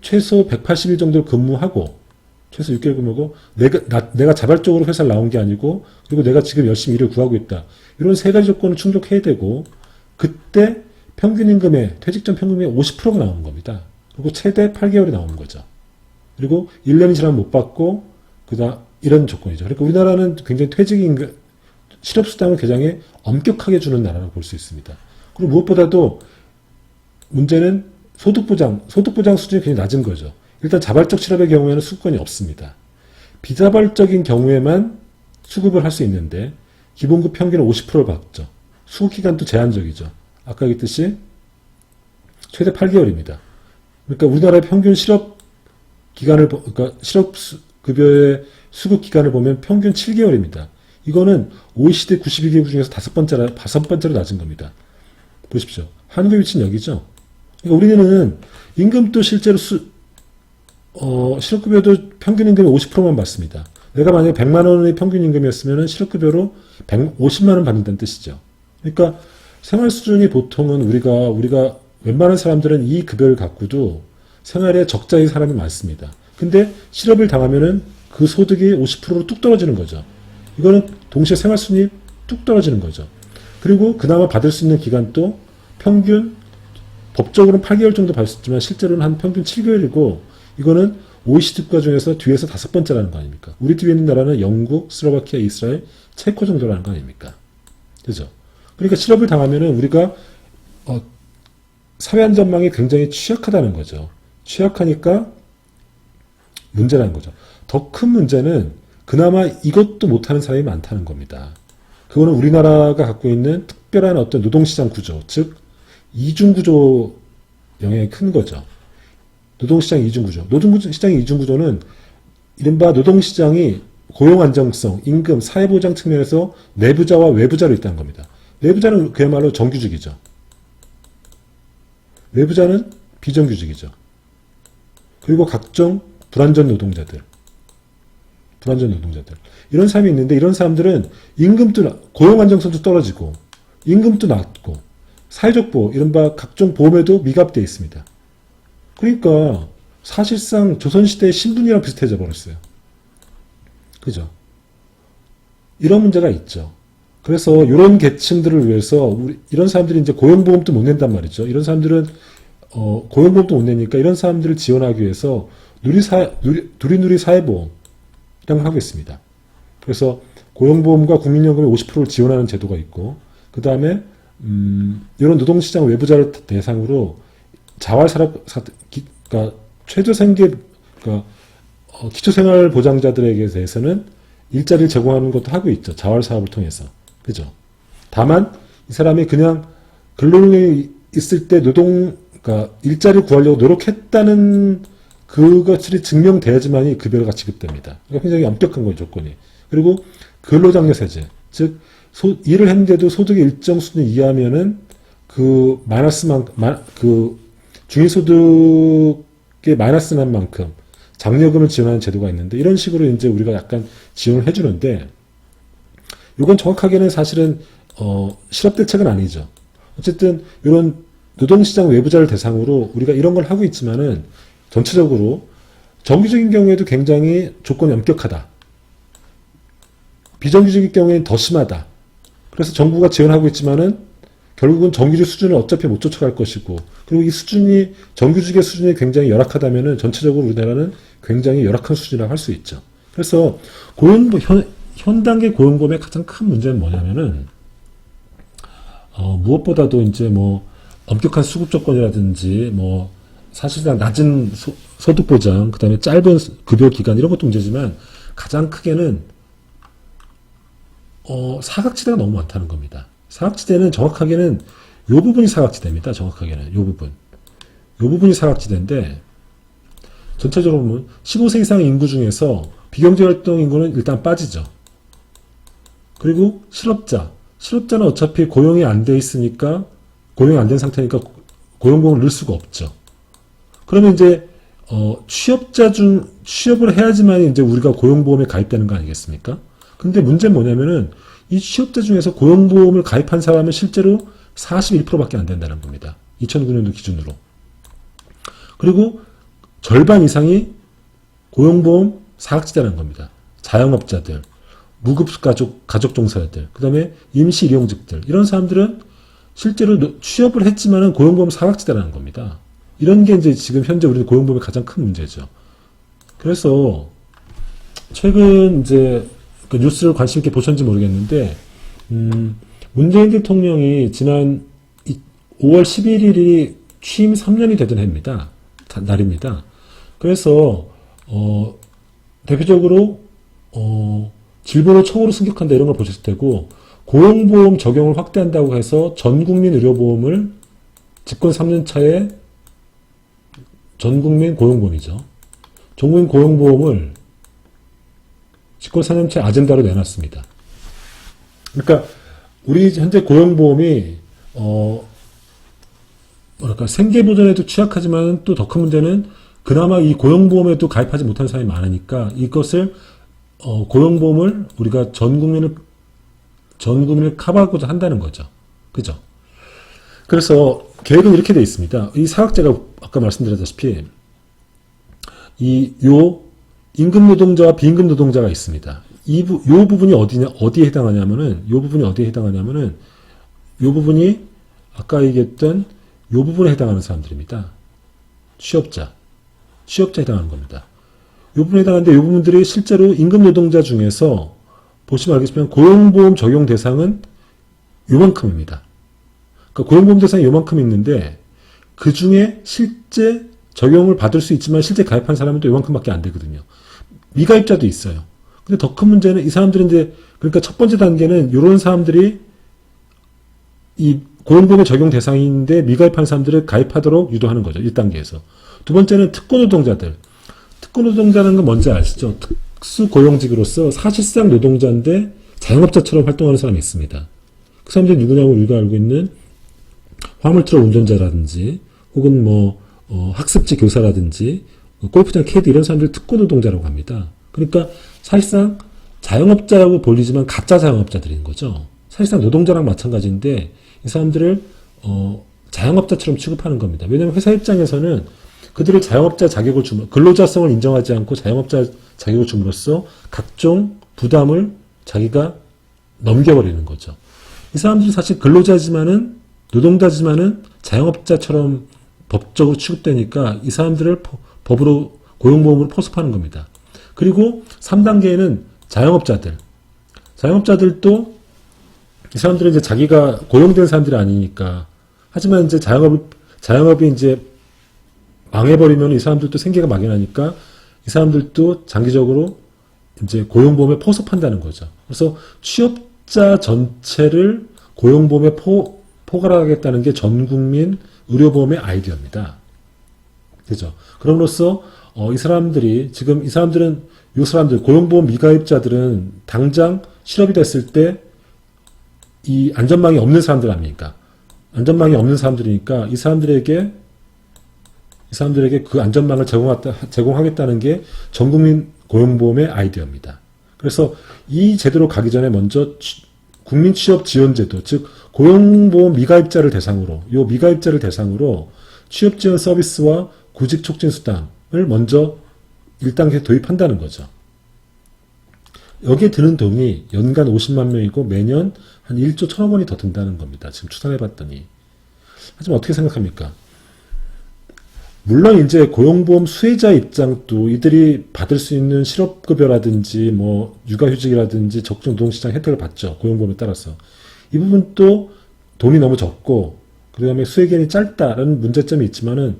최소 180일 정도를 근무하고 최소 6개월 근무하고 내가 자발적으로 회사를 나온 게 아니고 그리고 내가 지금 열심히 일을 구하고 있다. 이런 세 가지 조건을 충족해야 되고 그때 평균임금의 퇴직 전 평균임금의 50%가 나오는 겁니다. 그리고 최대 8개월이 나오는 거죠. 그리고 1년이 지나면 못 받고 이런 조건이죠. 그러니까 우리나라는 굉장히 퇴직임금 실업수당을 굉장히 엄격하게 주는 나라라고 볼 수 있습니다. 그리고 무엇보다도 문제는 소득보장 수준이 굉장히 낮은 거죠. 일단 자발적 실업의 경우에는 수급권이 없습니다. 비자발적인 경우에만 수급을 할 수 있는데 기본급 평균은 50%를 받죠. 수급기간도 제한적이죠. 아까 얘기했듯이 최대 8개월입니다. 그러니까 우리나라의 평균 그러니까 실업급여의 수급기간을 보면 평균 7개월입니다. 이거는 OECD 92개국 중에서 다섯 번째로 낮은 겁니다. 보십시오. 한국의 위치는 여기죠. 그러니까 우리는 임금도 실제로 실업급여도 평균임금의 50%만 받습니다. 내가 만약에 100만 원의 평균임금이었으면 실업급여로 150만 원 받는다는 뜻이죠. 그러니까 생활 수준이 보통은 우리가 웬만한 사람들은 이 급여를 갖고도 생활에 적자의 사람이 많습니다. 근데 실업을 당하면은 그 소득이 50%로 뚝 떨어지는 거죠. 이거는 동시에 생활 수준이 뚝 떨어지는 거죠. 그리고 그나마 받을 수 있는 기간도 평균 법적으로는 8개월 정도 받을 수 있지만 실제로는 한 평균 7개월이고 이거는 OECD 국가 중에서 뒤에서 다섯 번째라는 거 아닙니까? 우리 뒤에 있는 나라는 영국, 슬로바키아, 이스라엘, 체코 정도라는 거 아닙니까? 그죠? 그러니까 실업을 당하면은 우리가 사회 안전망이 굉장히 취약하다는 거죠. 취약하니까 문제라는 거죠. 더 큰 문제는 그나마 이것도 못하는 사람이 많다는 겁니다. 그거는 우리나라가 갖고 있는 특별한 어떤 노동시장 구조, 즉 이중구조 영향이 큰 거죠. 노동시장 이중구조. 노동시장의 이중구조는 이른바 노동시장이 고용 안정성, 임금, 사회보장 측면에서 내부자와 외부자로 있다는 겁니다. 내부자는 그야말로 정규직이죠. 외부자는 비정규직이죠. 그리고 각종 불안전 노동자들. 이런 사람이 있는데 이런 사람들은 임금도, 고용 안정성도 떨어지고 임금도 낮고 사회적 보호, 이른바 각종 보험에도 미갑되어 있습니다. 그러니까 사실상 조선시대의 신분이랑 비슷해져 버렸어요. 그죠? 이런 문제가 있죠. 그래서 이런 계층들을 위해서 이런 사람들이 이제 고용보험도 못 낸단 말이죠. 이런 사람들은 고용보험도 못 내니까 이런 사람들을 지원하기 위해서 누리누리 사회보험이라는 걸 하고 있습니다. 그래서 고용보험과 국민연금의 50%를 지원하는 제도가 있고, 그 다음에 이런 노동시장 외부자를 대상으로 그러니까 최저생계, 그러니까 기초생활보장자들에게 대해서는 일자리를 제공하는 것도 하고 있죠. 자활사업을 통해서. 그죠? 다만 이 사람이 그냥 근로능력이 있을 때 그러니까 일자리를 구하려고 노력했다는 그것이 증명돼야지만이 급여가 지급됩니다. 그러니까 굉장히 엄격한 거예요, 조건이. 그리고 근로장려세제, 즉 일을 했는데도 소득이 일정 수준 이하면은 그 중위소득의 마이너스 난 만큼 장려금을 지원하는 제도가 있는데, 이런 식으로 이제 우리가 약간 지원을 해주는데, 이건 정확하게는 사실은 실업 대책은 아니죠. 어쨌든 이런 노동시장 외부자를 대상으로 우리가 이런 걸 하고 있지만은 전체적으로 정규직인 경우에도 굉장히 조건이 엄격하다. 비정규직인 경우에는 더 심하다. 그래서 정부가 지원하고 있지만은 결국은 정규직 수준을 어차피 못 쫓아갈 것이고, 그리고 이 수준이, 정규직의 수준이 굉장히 열악하다면은 전체적으로 우리나라는 굉장히 열악한 수준이라고 할 수 있죠. 그래서 현 단계 고용보험의 가장 큰 문제는 뭐냐면은, 무엇보다도 이제 뭐, 엄격한 수급 조건이라든지, 뭐, 사실상 낮은 소득 보장, 그 다음에 짧은 급여 기간, 이런 것도 문제지만, 가장 크게는, 사각지대가 너무 많다는 겁니다. 사각지대는 정확하게는 요 부분이 사각지대입니다. 정확하게는 요 부분이 사각지대인데, 전체적으로 보면 15세 이상 인구 중에서 비경제활동 인구는 일단 빠지죠. 그리고 실업자는 어차피 고용이 안 돼 있으니까, 고용이 안 된 상태니까 고용보험을 넣을 수가 없죠. 그러면 이제 취업을 해야지만 이제 우리가 고용보험에 가입되는 거 아니겠습니까? 근데 문제는 뭐냐면은 이 취업자 중에서 고용보험을 가입한 사람은 실제로 41%밖에 안 된다는 겁니다. 2009년도 기준으로. 그리고 절반 이상이 고용보험 사각지대라는 겁니다. 자영업자들, 무급가족 종사자들, 그 다음에 임시일용직들, 이런 사람들은 실제로 취업을 했지만은 고용보험 사각지대라는 겁니다. 이런 게 이제 지금 현재 우리 고용보험의 가장 큰 문제죠. 그래서 최근 이제 그 뉴스를 관심 있게 보셨는지 모르겠는데, 문재인 대통령이 지난 5월 11일이 취임 3년이 되던 날입니다. 그래서 대표적으로 질본을 청으로 승격한다, 이런 걸 보셨을 테고, 고용보험 적용을 확대한다고 해서 전국민 의료보험을 집권 3년 차에 전국민 고용보험이죠. 전국민 고용보험을 집권 4년 차에 아젠다로 내놨습니다. 그러니까 우리 현재 고용보험이 생계보전에도 취약하지만 또 더 큰 문제는 그나마 이 고용보험에도 가입하지 못한 사람이 많으니까 이것을 고용보험을 우리가 전 국민을 커버하고자 한다는 거죠. 그죠? 그래서 계획은 이렇게 되어 있습니다. 이 사각지대가 아까 말씀드렸다시피 임금 노동자와 비임금 노동자가 있습니다. 요 부분이 어디에 해당하냐면은 요 부분이 아까 얘기했던 요 부분에 해당하는 사람들입니다. 취업자에 해당하는 겁니다. 요 부분에 해당하는데 요 부분들이 실제로 임금 노동자 중에서 보시면 알겠지만 고용보험 적용 대상은 요만큼입니다. 그러니까 고용보험 대상이 요만큼 있는데 그 중에 실제 적용을 받을 수 있지만 실제 가입한 사람은 또 이만큼밖에 안 되거든요. 미가입자도 있어요. 근데 더 큰 문제는 이 사람들은 이제, 그러니까 첫 번째 단계는 이런 사람들이 이 고용보험의 적용 대상인데 미가입한 사람들을 가입하도록 유도하는 거죠. 1단계에서. 두 번째는 특권노동자들. 특권노동자라는 건 뭔지 아시죠? 특수고용직으로서 사실상 노동자인데 자영업자처럼 활동하는 사람이 있습니다. 그 사람들이 누구냐면 우리가 알고 있는 화물트럭 운전자라든지 혹은 학습지 교사라든지 골프장 캐디 이런 사람들 특권노동자라고 합니다. 그러니까 사실상 자영업자라고 불리지만 가짜 자영업자들인 거죠. 사실상 노동자랑 마찬가지인데 이 사람들을 자영업자처럼 취급하는 겁니다. 왜냐하면 회사 입장에서는 그들을 자영업자 자격을 근로자성을 인정하지 않고 자영업자 자격을 줌으로써 각종 부담을 자기가 넘겨버리는 거죠. 이 사람들이 사실 근로자지만은 노동자지만은 자영업자처럼 법적으로 취급되니까 이 사람들을 법으로 고용보험으로 포섭하는 겁니다. 그리고 3단계에는 자영업자들. 자영업자들도 이 사람들은 이제 자기가 고용된 사람들이 아니니까. 하지만 이제 자영업이 이제 망해버리면 이 사람들도 생계가 막연하니까 이 사람들도 장기적으로 이제 고용보험에 포섭한다는 거죠. 그래서 취업자 전체를 고용보험에 포괄하겠다는 게 전국민 의료보험의 아이디어입니다. 그죠? 그럼으로써 이 사람들 고용보험 미가입자들은 당장 실업이 됐을 때 이 안전망이 없는 사람들 아닙니까? 안전망이 없는 사람들이니까 이 사람들에게 그 안전망을 제공하겠다는 게 전국민 고용보험의 아이디어입니다. 그래서 이 제도로 가기 전에 먼저 국민취업지원제도, 즉 고용보험 미가입자를 대상으로 취업지원 서비스와 구직촉진수당을 먼저 1단계 도입한다는 거죠. 여기에 드는 돈이 연간 50만 명이고 매년 한 1조 1천억 원이 더 든다는 겁니다. 지금 추산해봤더니. 하지만 어떻게 생각합니까? 물론 이제 고용보험 수혜자 입장도 이들이 받을 수 있는 실업급여라든지 육아휴직이라든지 적정노동시장 혜택을 받죠. 고용보험에 따라서. 이 부분도 돈이 너무 적고 그 다음에 수혜기간이 짧다라는 문제점이 있지만은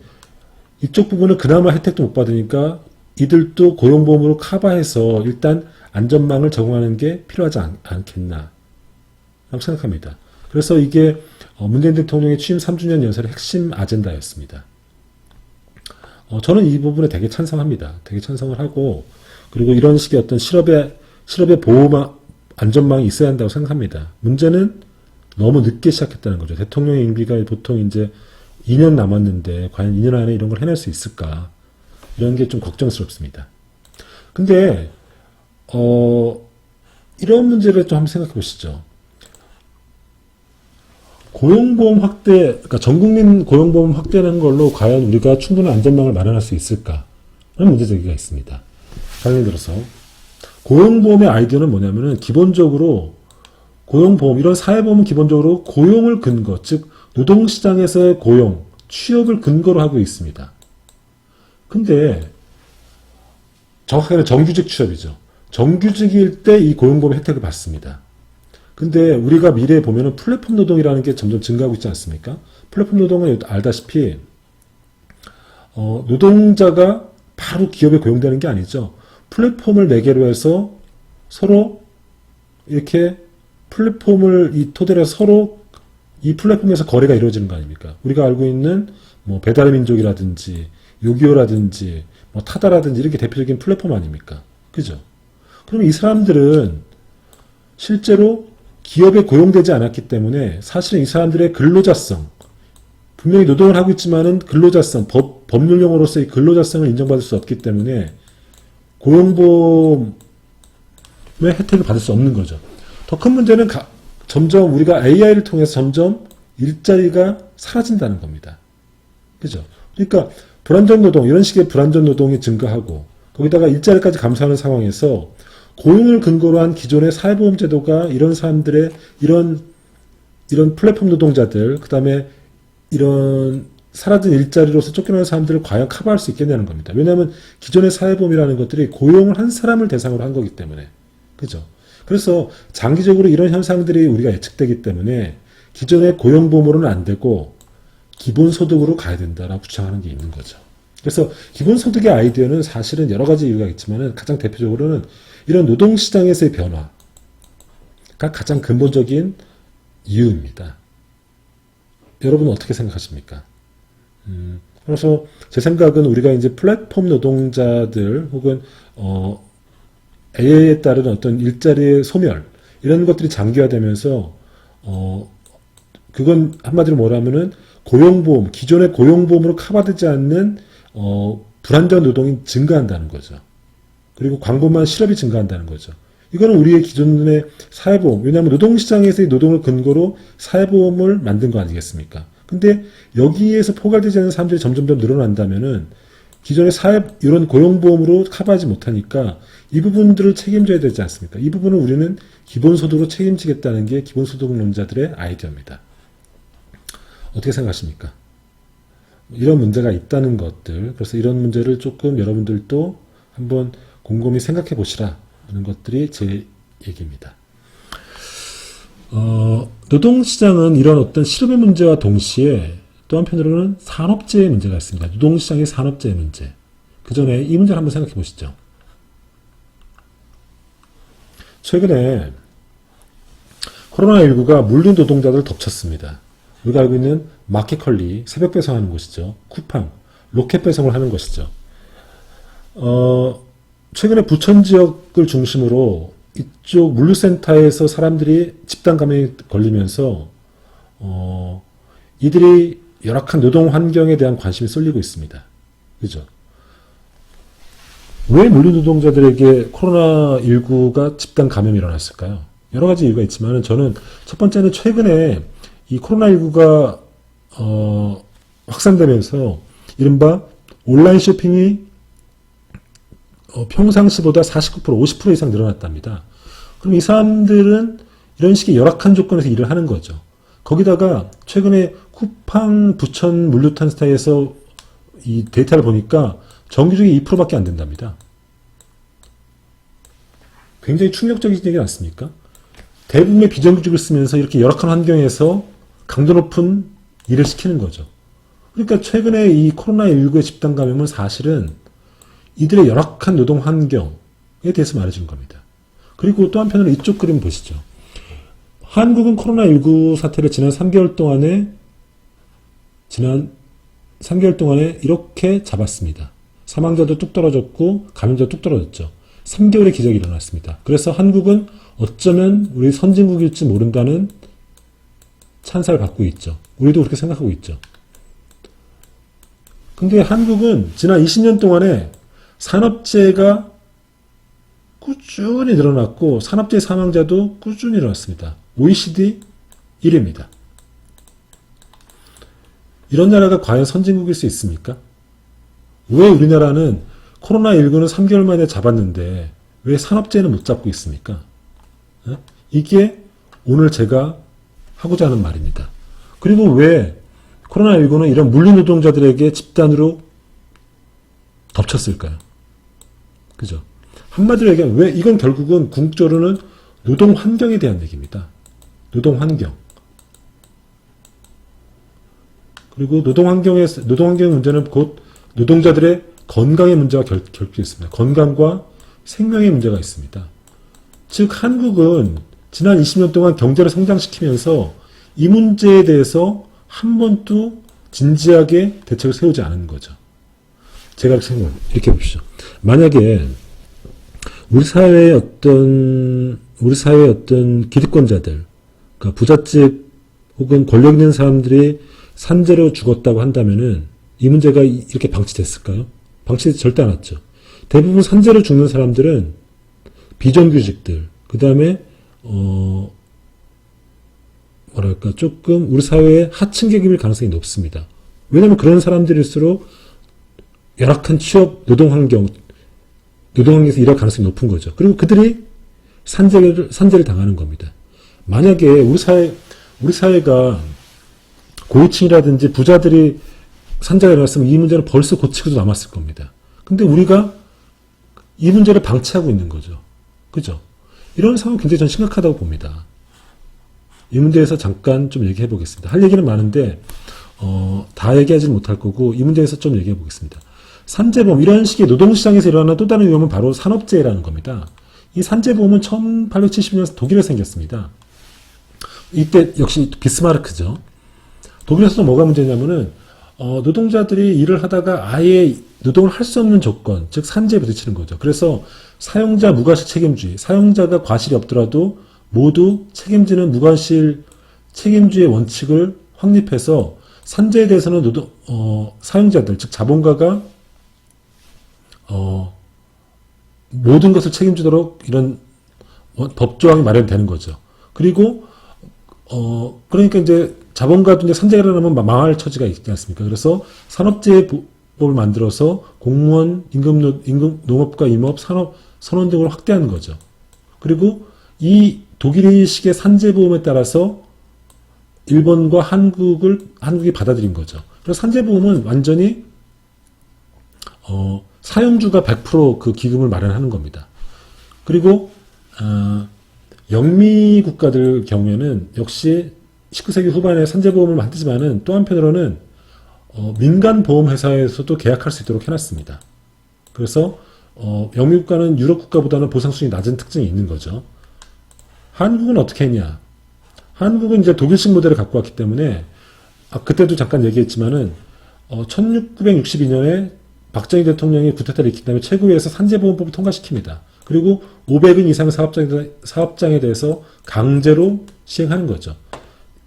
이쪽 부분은 그나마 혜택도 못 받으니까 이들도 고용보험으로 커버해서 일단 안전망을 제공하는 게 필요하지 않겠나 라고 생각합니다. 그래서 이게 문재인 대통령의 취임 3주년 연설의 핵심 아젠다였습니다. 저는 이 부분에 되게 찬성합니다. 되게 찬성을 하고 그리고 이런 식의 어떤 실업의 보호망, 안전망이 있어야 한다고 생각합니다. 문제는 너무 늦게 시작했다는 거죠. 대통령의 임기가 보통 이제 2년 남았는데 과연 2년 안에 이런 걸 해낼 수 있을까? 이런 게 좀 걱정스럽습니다. 근데 이런 문제를 좀 한번 생각해 보시죠. 고용보험 확대, 그러니까 전국민 고용보험 확대하는 걸로 과연 우리가 충분한 안전망을 마련할 수 있을까? 라는 문제제기가 있습니다. 예를 들어서 고용보험의 아이디어는 뭐냐면은 기본적으로 고용보험, 이런 사회보험은 기본적으로 고용을 근거, 즉 노동시장에서의 고용, 취업을 근거로 하고 있습니다. 근데 정확하게는 정규직 취업이죠. 정규직일 때 이 고용보험 혜택을 받습니다. 근데 우리가 미래에 보면은 플랫폼 노동이라는 게 점점 증가하고 있지 않습니까? 플랫폼 노동은 알다시피 노동자가 바로 기업에 고용되는 게 아니죠. 플랫폼을 매개로 해서 서로 이렇게 플랫폼을 토대로 해서 서로 이 플랫폼에서 거래가 이루어지는 거 아닙니까? 우리가 알고 있는 배달의 민족이라든지 요기요라든지 타다라든지 이렇게 대표적인 플랫폼 아닙니까? 그죠? 그럼 이 사람들은 실제로 기업에 고용되지 않았기 때문에 사실은 이 사람들의 근로자성, 분명히 노동을 하고 있지만은 근로자성, 법률용어로서의 근로자성을 인정받을 수 없기 때문에 고용보험의 혜택을 받을 수 없는 거죠. 더 큰 문제는 점점 우리가 AI를 통해서 점점 일자리가 사라진다는 겁니다. 그죠? 그러니까 불안전 노동, 이런 식의 불안전 노동이 증가하고 거기다가 일자리까지 감소하는 상황에서 고용을 근거로 한 기존의 사회보험 제도가 이런 사람들의 이런 플랫폼 노동자들, 그 다음에 이런 사라진 일자리로서 쫓겨나는 사람들을 과연 커버할 수 있겠냐는 겁니다. 왜냐하면 기존의 사회보험이라는 것들이 고용을 한 사람을 대상으로 한 거기 때문에. 그죠? 그래서 장기적으로 이런 현상들이 우리가 예측되기 때문에 기존의 고용보험으로는 안 되고 기본소득으로 가야 된다라고 주장하는 게 있는 거죠. 그래서 기본소득의 아이디어는 사실은 여러 가지 이유가 있지만 가장 대표적으로는 이런 노동시장에서의 변화가 가장 근본적인 이유입니다. 여러분은 어떻게 생각하십니까? 그래서 제 생각은 우리가 이제 플랫폼 노동자들 혹은 AI에 따른 어떤 일자리의 소멸 이런 것들이 장기화되면서 그건 한마디로 뭐라면은 고용보험 기존의 고용보험으로 커버되지 않는 불안정한 노동이 증가한다는 거죠. 그리고 광범위한 실업이 증가한다는 거죠. 이거는 우리의 기존의 사회보험, 왜냐하면 노동시장에서의 노동을 근거로 사회보험을 만든 거 아니겠습니까? 근데 여기에서 포괄되지 않는 사람들이 점점점 늘어난다면은 기존의 이런 고용보험으로 커버하지 못하니까 이 부분들을 책임져야 되지 않습니까? 이 부분을 우리는 기본소득으로 책임지겠다는 게 기본소득론자들의 아이디어입니다. 어떻게 생각하십니까? 이런 문제가 있다는 것들, 그래서 이런 문제를 조금 여러분들도 한번 곰곰이 생각해 보시라는 것들이 제 얘기입니다. 노동시장은 이런 어떤 실업의 문제와 동시에 또 한편으로는 산업재해의 문제가 있습니다. 노동시장의 산업재해 문제. 그 전에 이 문제를 한번 생각해 보시죠. 최근에 코로나19가 물류 노동자들을 덮쳤습니다. 우리가 알고 있는 마켓컬리, 새벽 배송하는 곳이죠. 쿠팡, 로켓 배송을 하는 것이죠. 최근에 부천 지역을 중심으로 이쪽 물류센터에서 사람들이 집단 감염에 걸리면서 이들이 열악한 노동 환경에 대한 관심이 쏠리고 있습니다. 그죠? 왜 물류 노동자들에게 코로나19가 집단 감염이 일어났을까요? 여러 가지 이유가 있지만 저는 첫 번째는 최근에 이 코로나19가 확산되면서 이른바 온라인 쇼핑이 평상시보다 49%, 50% 이상 늘어났답니다. 그럼 이 사람들은 이런 식의 열악한 조건에서 일을 하는 거죠. 거기다가 최근에 쿠팡 부천 물류탄스타에서 이 데이터를 보니까 정규직이 2%밖에 안 된답니다. 굉장히 충격적이지 않습니까? 대부분의 비정규직을 쓰면서 이렇게 열악한 환경에서 강도 높은 일을 시키는 거죠. 그러니까 최근에 이 코로나19의 집단 감염은 사실은 이들의 열악한 노동 환경에 대해서 말해준 겁니다. 그리고 또 한편으로 이쪽 그림 보시죠. 한국은 코로나19 사태를 지난 3개월 동안에 이렇게 잡았습니다. 사망자도 뚝 떨어졌고 감염자도 뚝 떨어졌죠. 3개월의 기적이 일어났습니다. 그래서 한국은 어쩌면 우리 선진국일지 모른다는 찬사를 받고 있죠. 우리도 그렇게 생각하고 있죠. 근데 한국은 지난 20년 동안에 산업재해가 꾸준히 늘어났고 산업재해 사망자도 꾸준히 일어났습니다. OECD 1위입니다. 이런 나라가 과연 선진국일 수 있습니까? 왜 우리나라는 코로나19는 3개월 만에 잡았는데 왜 산업재해는 못 잡고 있습니까? 이게 오늘 제가 하고자 하는 말입니다. 그리고 왜 코로나19는 이런 물류 노동자들에게 집단으로 덮쳤을까요? 그죠? 한마디로 얘기하면 왜 이건 결국은 궁극적으로는 노동 환경에 대한 얘기입니다. 노동 환경. 그리고 노동 환경의 문제는 곧 노동자들의 건강의 문제와 결핍이 있습니다. 건강과 생명의 문제가 있습니다. 즉 한국은 지난 20년 동안 경제를 성장시키면서 이 문제에 대해서 한 번도 진지하게 대책을 세우지 않은 거죠. 제가 이렇게 봅시다. 만약에 우리 사회의 어떤 기득권자들, 그러니까 부잣집 혹은 권력 있는 사람들이 산재로 죽었다고 한다면은 이 문제가 이렇게 방치됐을까요? 방치되지 절대 않았죠. 대부분 산재로 죽는 사람들은 비정규직들, 그 다음에 조금 우리 사회의 하층 계급일 가능성이 높습니다. 왜냐하면 그런 사람들일수록 열악한 취업, 노동 환경에서 일할 가능성이 높은 거죠. 그리고 그들이 산재를 당하는 겁니다. 만약에 우리 사회가 고위층이라든지 부자들이 산재가 일어났으면 이 문제는 벌써 고치고도 남았을 겁니다. 근데 우리가 이 문제를 방치하고 있는 거죠. 그죠? 이런 상황은 굉장히 전 심각하다고 봅니다. 이 문제에서 잠깐 좀 얘기해 보겠습니다. 할 얘기는 많은데 다 얘기하지는 못할 거고 이 문제에서 좀 얘기해 보겠습니다. 산재보험, 이런 식의 노동시장에서 일어나는 또 다른 위험은 바로 산업재해라는 겁니다. 이 산재보험은 1870년 독일에 생겼습니다. 이때 역시 비스마르크죠. 독일에서도 뭐가 문제냐면은 노동자들이 일을 하다가 아예 노동을 할 수 없는 조건, 즉 산재에 부딪히는 거죠. 그래서 사용자 무과실 책임주의, 사용자가 과실이 없더라도 모두 책임지는 무과실 책임주의 원칙을 확립해서 산재에 대해서는 사용자들, 즉 자본가가 모든 것을 책임지도록 이런 법조항이 마련되는 거죠. 그리고 그러니까 이제 자본가도 이제 산재가 일어나면 망할 처지가 있지 않습니까? 그래서 산업재해법을 만들어서 공무원, 농업과 임업, 산업, 선원 등을 확대하는 거죠. 그리고 이 독일식의 산재보험에 따라서 일본과 한국이 받아들인 거죠. 그래서 산재보험은 완전히 사용주가 100% 기금을 마련하는 겁니다. 그리고 영미 국가들 경우에는 역시 19세기 후반에 산재보험을 만들지만은 또 한편으로는 민간 보험회사에서도 계약할 수 있도록 해놨습니다. 그래서 영미 국가는 유럽 국가보다는 보상수준이 낮은 특징이 있는 거죠. 한국은 어떻게 했냐? 한국은 이제 독일식 모델을 갖고 왔기 때문에 그때도 잠깐 얘기했지만은 1962년에 박정희 대통령이 구태타를 일으킨 다음에 최고위에서 산재보험법을 통과시킵니다. 그리고 500인 이상 사업장에 대해서 강제로 시행하는 거죠.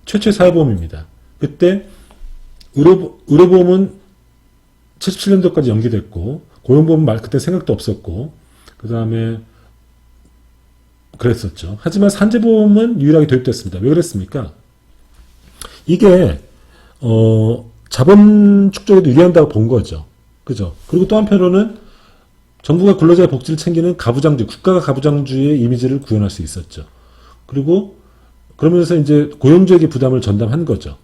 최초의 사회보험입니다. 그때 의료보험은 77년도까지 연기됐고 고용보험은 그때 생각도 없었고 그 다음에 그랬었죠. 하지만 산재보험은 유일하게 도입됐습니다. 왜 그랬습니까? 이게 자본 축적에도 유리한다고 본 거죠. 그죠? 그리고 또 한편으로는 정부가 근로자의 복지를 챙기는 가부장주의, 국가가 가부장주의의 이미지를 구현할 수 있었죠. 그리고 그러면서 이제 고용주에게 부담을 전담한 거죠.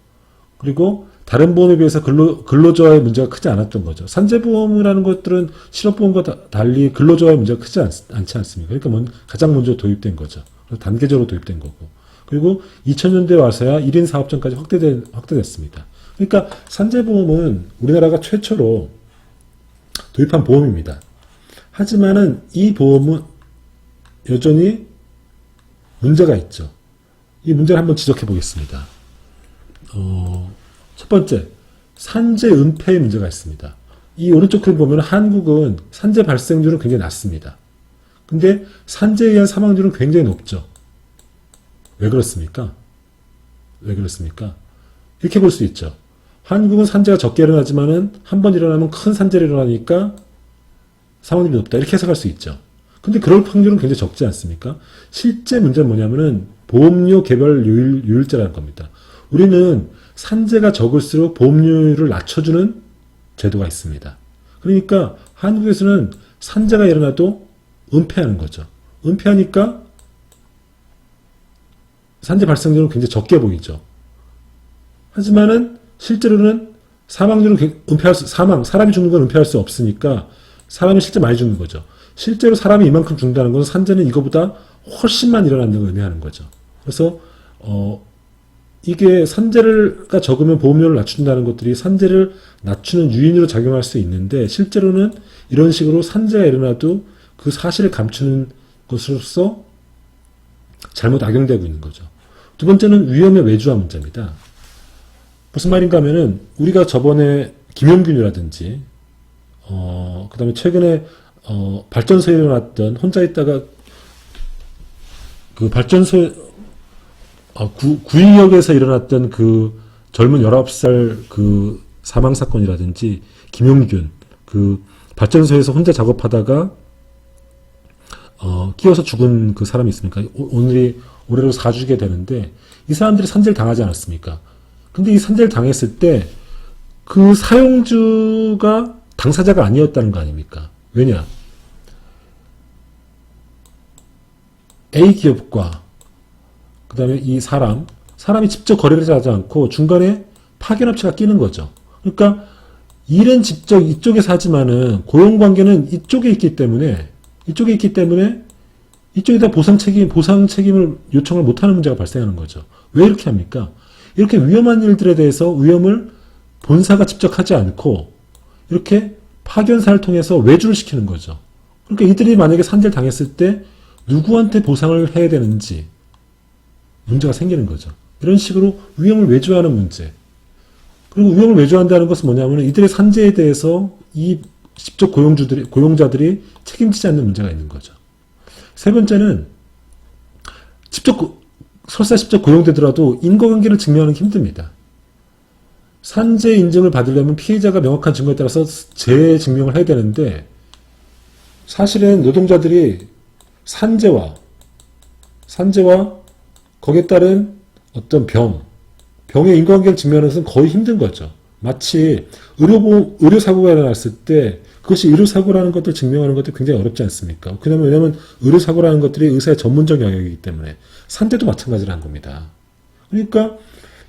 그리고 다른 보험에 비해서 근로자의 문제가 크지 않았던 거죠. 산재보험이라는 것들은 실업보험과 달리 근로자의 문제가 크지 않지 않습니까? 그러니까 가장 먼저 도입된 거죠. 단계적으로 도입된 거고. 그리고 2000년대에 와서야 1인 사업장까지 확대됐습니다. 그러니까 산재보험은 우리나라가 최초로 도입한 보험입니다. 하지만은 이 보험은 여전히 문제가 있죠. 이 문제를 한번 지적해 보겠습니다. 첫 번째, 산재 은폐의 문제가 있습니다. 이 오른쪽 그림 보면 한국은 산재 발생률은 굉장히 낮습니다. 근데 산재에 의한 사망률은 굉장히 높죠. 왜 그렇습니까? 왜 그렇습니까? 이렇게 볼 수 있죠. 한국은 산재가 적게 일어나지만은 한 번 일어나면 큰 산재가 일어나니까 사망률이 높다. 이렇게 해석할 수 있죠. 근데 그럴 확률은 굉장히 적지 않습니까? 실제 문제는 뭐냐면은 보험료 개별 요율제라는 겁니다. 우리는 산재가 적을수록 보험료율을 낮춰주는 제도가 있습니다. 그러니까 한국에서는 산재가 일어나도 은폐하는 거죠. 은폐하니까 산재 발생률은 굉장히 적게 보이죠. 하지만은 실제로는 사망률은 사람이 죽는 건 은폐할 수 없으니까 사람이 실제 많이 죽는 거죠. 실제로 사람이 이만큼 죽는다는 것은 산재는 이거보다 훨씬만 일어나는 걸 의미하는 거죠. 그래서 이게 산재가 적으면 보험료를 낮춘다는 것들이 산재를 낮추는 유인으로 작용할 수 있는데 실제로는 이런 식으로 산재가 일어나도 그 사실을 감추는 것으로서 잘못 악용되고 있는 거죠. 두 번째는 위험의 외주화 문제입니다. 무슨 말인가 하면은 우리가 저번에 김용균이라든지 그 다음에 최근에 발전소에 일어났던 혼자 있다가 그 발전소에 구의역에서 일어났던 그 젊은 19살 그 사망사건이라든지 김용균 그 발전소에서 혼자 작업하다가 끼어서 죽은 그 사람이 있습니까? 올해로 4주게 되는데 이 사람들이 산재를 당하지 않았습니까? 근데 이 산재를 당했을 때 그 사용주가 당사자가 아니었다는 거 아닙니까? 왜냐? A 기업과 그 다음에 이 사람이 직접 거래를 하지 않고 중간에 파견업체가 끼는 거죠. 그러니까 일은 직접 이쪽에서 하지만은 고용관계는 이쪽에 있기 때문에 이쪽에다 보상 책임을 요청을 못하는 문제가 발생하는 거죠. 왜 이렇게 합니까? 이렇게 위험한 일들에 대해서 위험을 본사가 직접 하지 않고 이렇게 파견사를 통해서 외주를 시키는 거죠. 그러니까 이들이 만약에 산재를 당했을 때 누구한테 보상을 해야 되는지 문제가 생기는 거죠. 이런 식으로 위험을 외주하는 문제. 그리고 위험을 외주한다는 것은 뭐냐면 이들의 산재에 대해서 이 직접 고용자들이 책임지지 않는 문제가 있는 거죠. 세 번째는 설사 직접 고용되더라도 인과관계를 증명하는 게 힘듭니다. 산재 인증을 받으려면 피해자가 명확한 증거에 따라서 재증명을 해야 되는데 사실은 노동자들이 산재와 거기에 따른 어떤 병의 인과관계를 증명하는 것은 거의 힘든 거죠. 마치 의료사고가 일어났을 때 그것이 의료사고라는 것을 증명하는 것도 굉장히 어렵지 않습니까? 왜냐하면 의료사고라는 것들이 의사의 전문적 영역이기 때문에 산재도 마찬가지라는 겁니다. 그러니까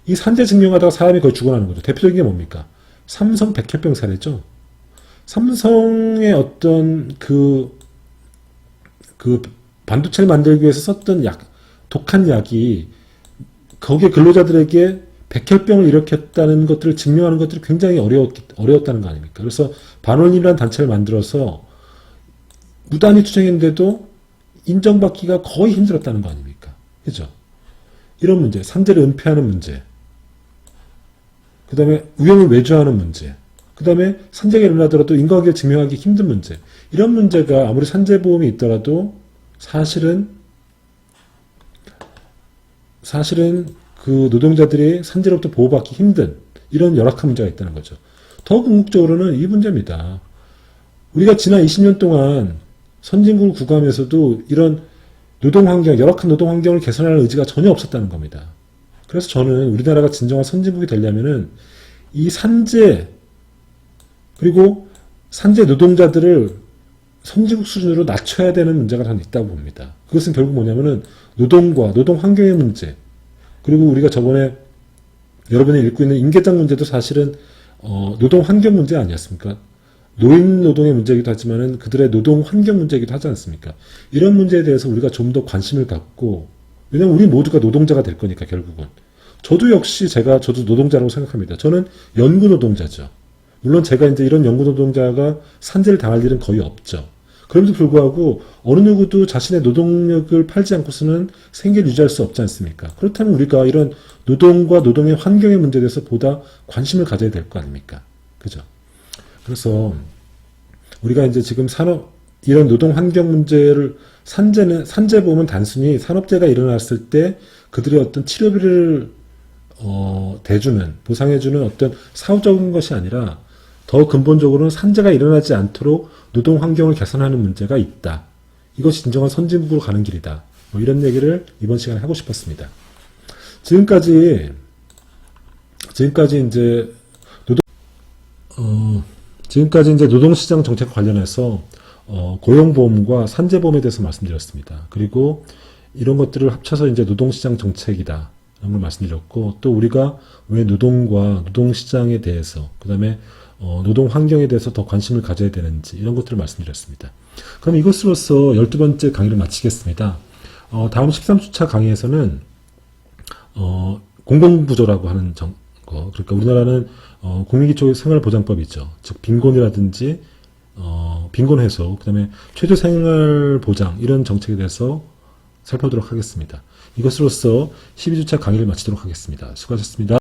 이 산재 증명하다가 사람이 거의 죽어나는 거죠. 대표적인 게 뭡니까? 삼성 백혈병 사례죠. 삼성의 어떤 그 반도체를 만들기 위해서 썼던 독한 약이 거기에 근로자들에게 백혈병을 일으켰다는 것들을 증명하는 것들이 굉장히 어려웠다는 거 아닙니까? 그래서 반원이라는 단체를 만들어서 무단히 투쟁했는데도 인정받기가 거의 힘들었다는 거 아닙니까? 그죠? 이런 문제, 산재를 은폐하는 문제, 그 다음에 위험을 외주하는 문제, 그 다음에 산재가 일어나더라도 인과관계를 증명하기 힘든 문제, 이런 문제가 아무리 산재보험이 있더라도 사실은 그 노동자들이 산재로부터 보호받기 힘든 이런 열악한 문제가 있다는 거죠. 더 궁극적으로는 이 문제입니다. 우리가 지난 20년 동안 선진국을 구가하면서도 이런 열악한 노동 환경을 개선하는 의지가 전혀 없었다는 겁니다. 그래서 저는 우리나라가 진정한 선진국이 되려면은 이 산재 그리고 산재 노동자들을 선진국 수준으로 낮춰야 되는 문제가 하나 있다고 봅니다. 그것은 결국 뭐냐면은 노동과 노동 환경의 문제, 그리고 우리가 저번에 여러분이 읽고 있는 임계장 문제도 사실은 노동 환경 문제 아니었습니까? 노인 노동의 문제이기도 하지만은 그들의 노동 환경 문제이기도 하지 않습니까? 이런 문제에 대해서 우리가 좀 더 관심을 갖고, 왜냐면 우리 모두가 노동자가 될 거니까 결국은. 저도 노동자라고 생각합니다. 저는 연구 노동자죠. 물론 제가 이제 이런 연구 노동자가 산재를 당할 일은 거의 없죠. 그럼에도 불구하고 어느 누구도 자신의 노동력을 팔지 않고서는 생계를 유지할 수 없지 않습니까? 그렇다면 우리가 이런 노동과 노동의 환경의 문제에 대해서 보다 관심을 가져야 될 거 아닙니까? 그죠? 그래서 우리가 이제 지금 이런 노동 환경 문제를 산재보험은 단순히 산업재해가 일어났을 때 그들의 어떤 치료비를 보상해주는 어떤 사후적인 것이 아니라 더 근본적으로는 산재가 일어나지 않도록 노동 환경을 개선하는 문제가 있다. 이것이 진정한 선진국으로 가는 길이다. 이런 얘기를 이번 시간에 하고 싶었습니다. 지금까지 이제 노동시장 정책과 관련해서 고용보험과 산재보험에 대해서 말씀드렸습니다. 그리고 이런 것들을 합쳐서 이제 노동시장 정책이다. 라는 걸 말씀드렸고, 또 우리가 왜 노동과 노동시장에 대해서, 그 다음에 노동 환경에 대해서 더 관심을 가져야 되는지 이런 것들을 말씀드렸습니다. 그럼 이것으로서 12번째 강의를 마치겠습니다. 다음 13주차 강의에서는 공공부조라고 하는 거, 그러니까 우리나라는 국민기초 생활보장법이죠. 즉 빈곤이라든지 빈곤 해소, 그 다음에 최저생활보장 이런 정책에 대해서 살펴보도록 하겠습니다. 이것으로서 12주차 강의를 마치도록 하겠습니다. 수고하셨습니다.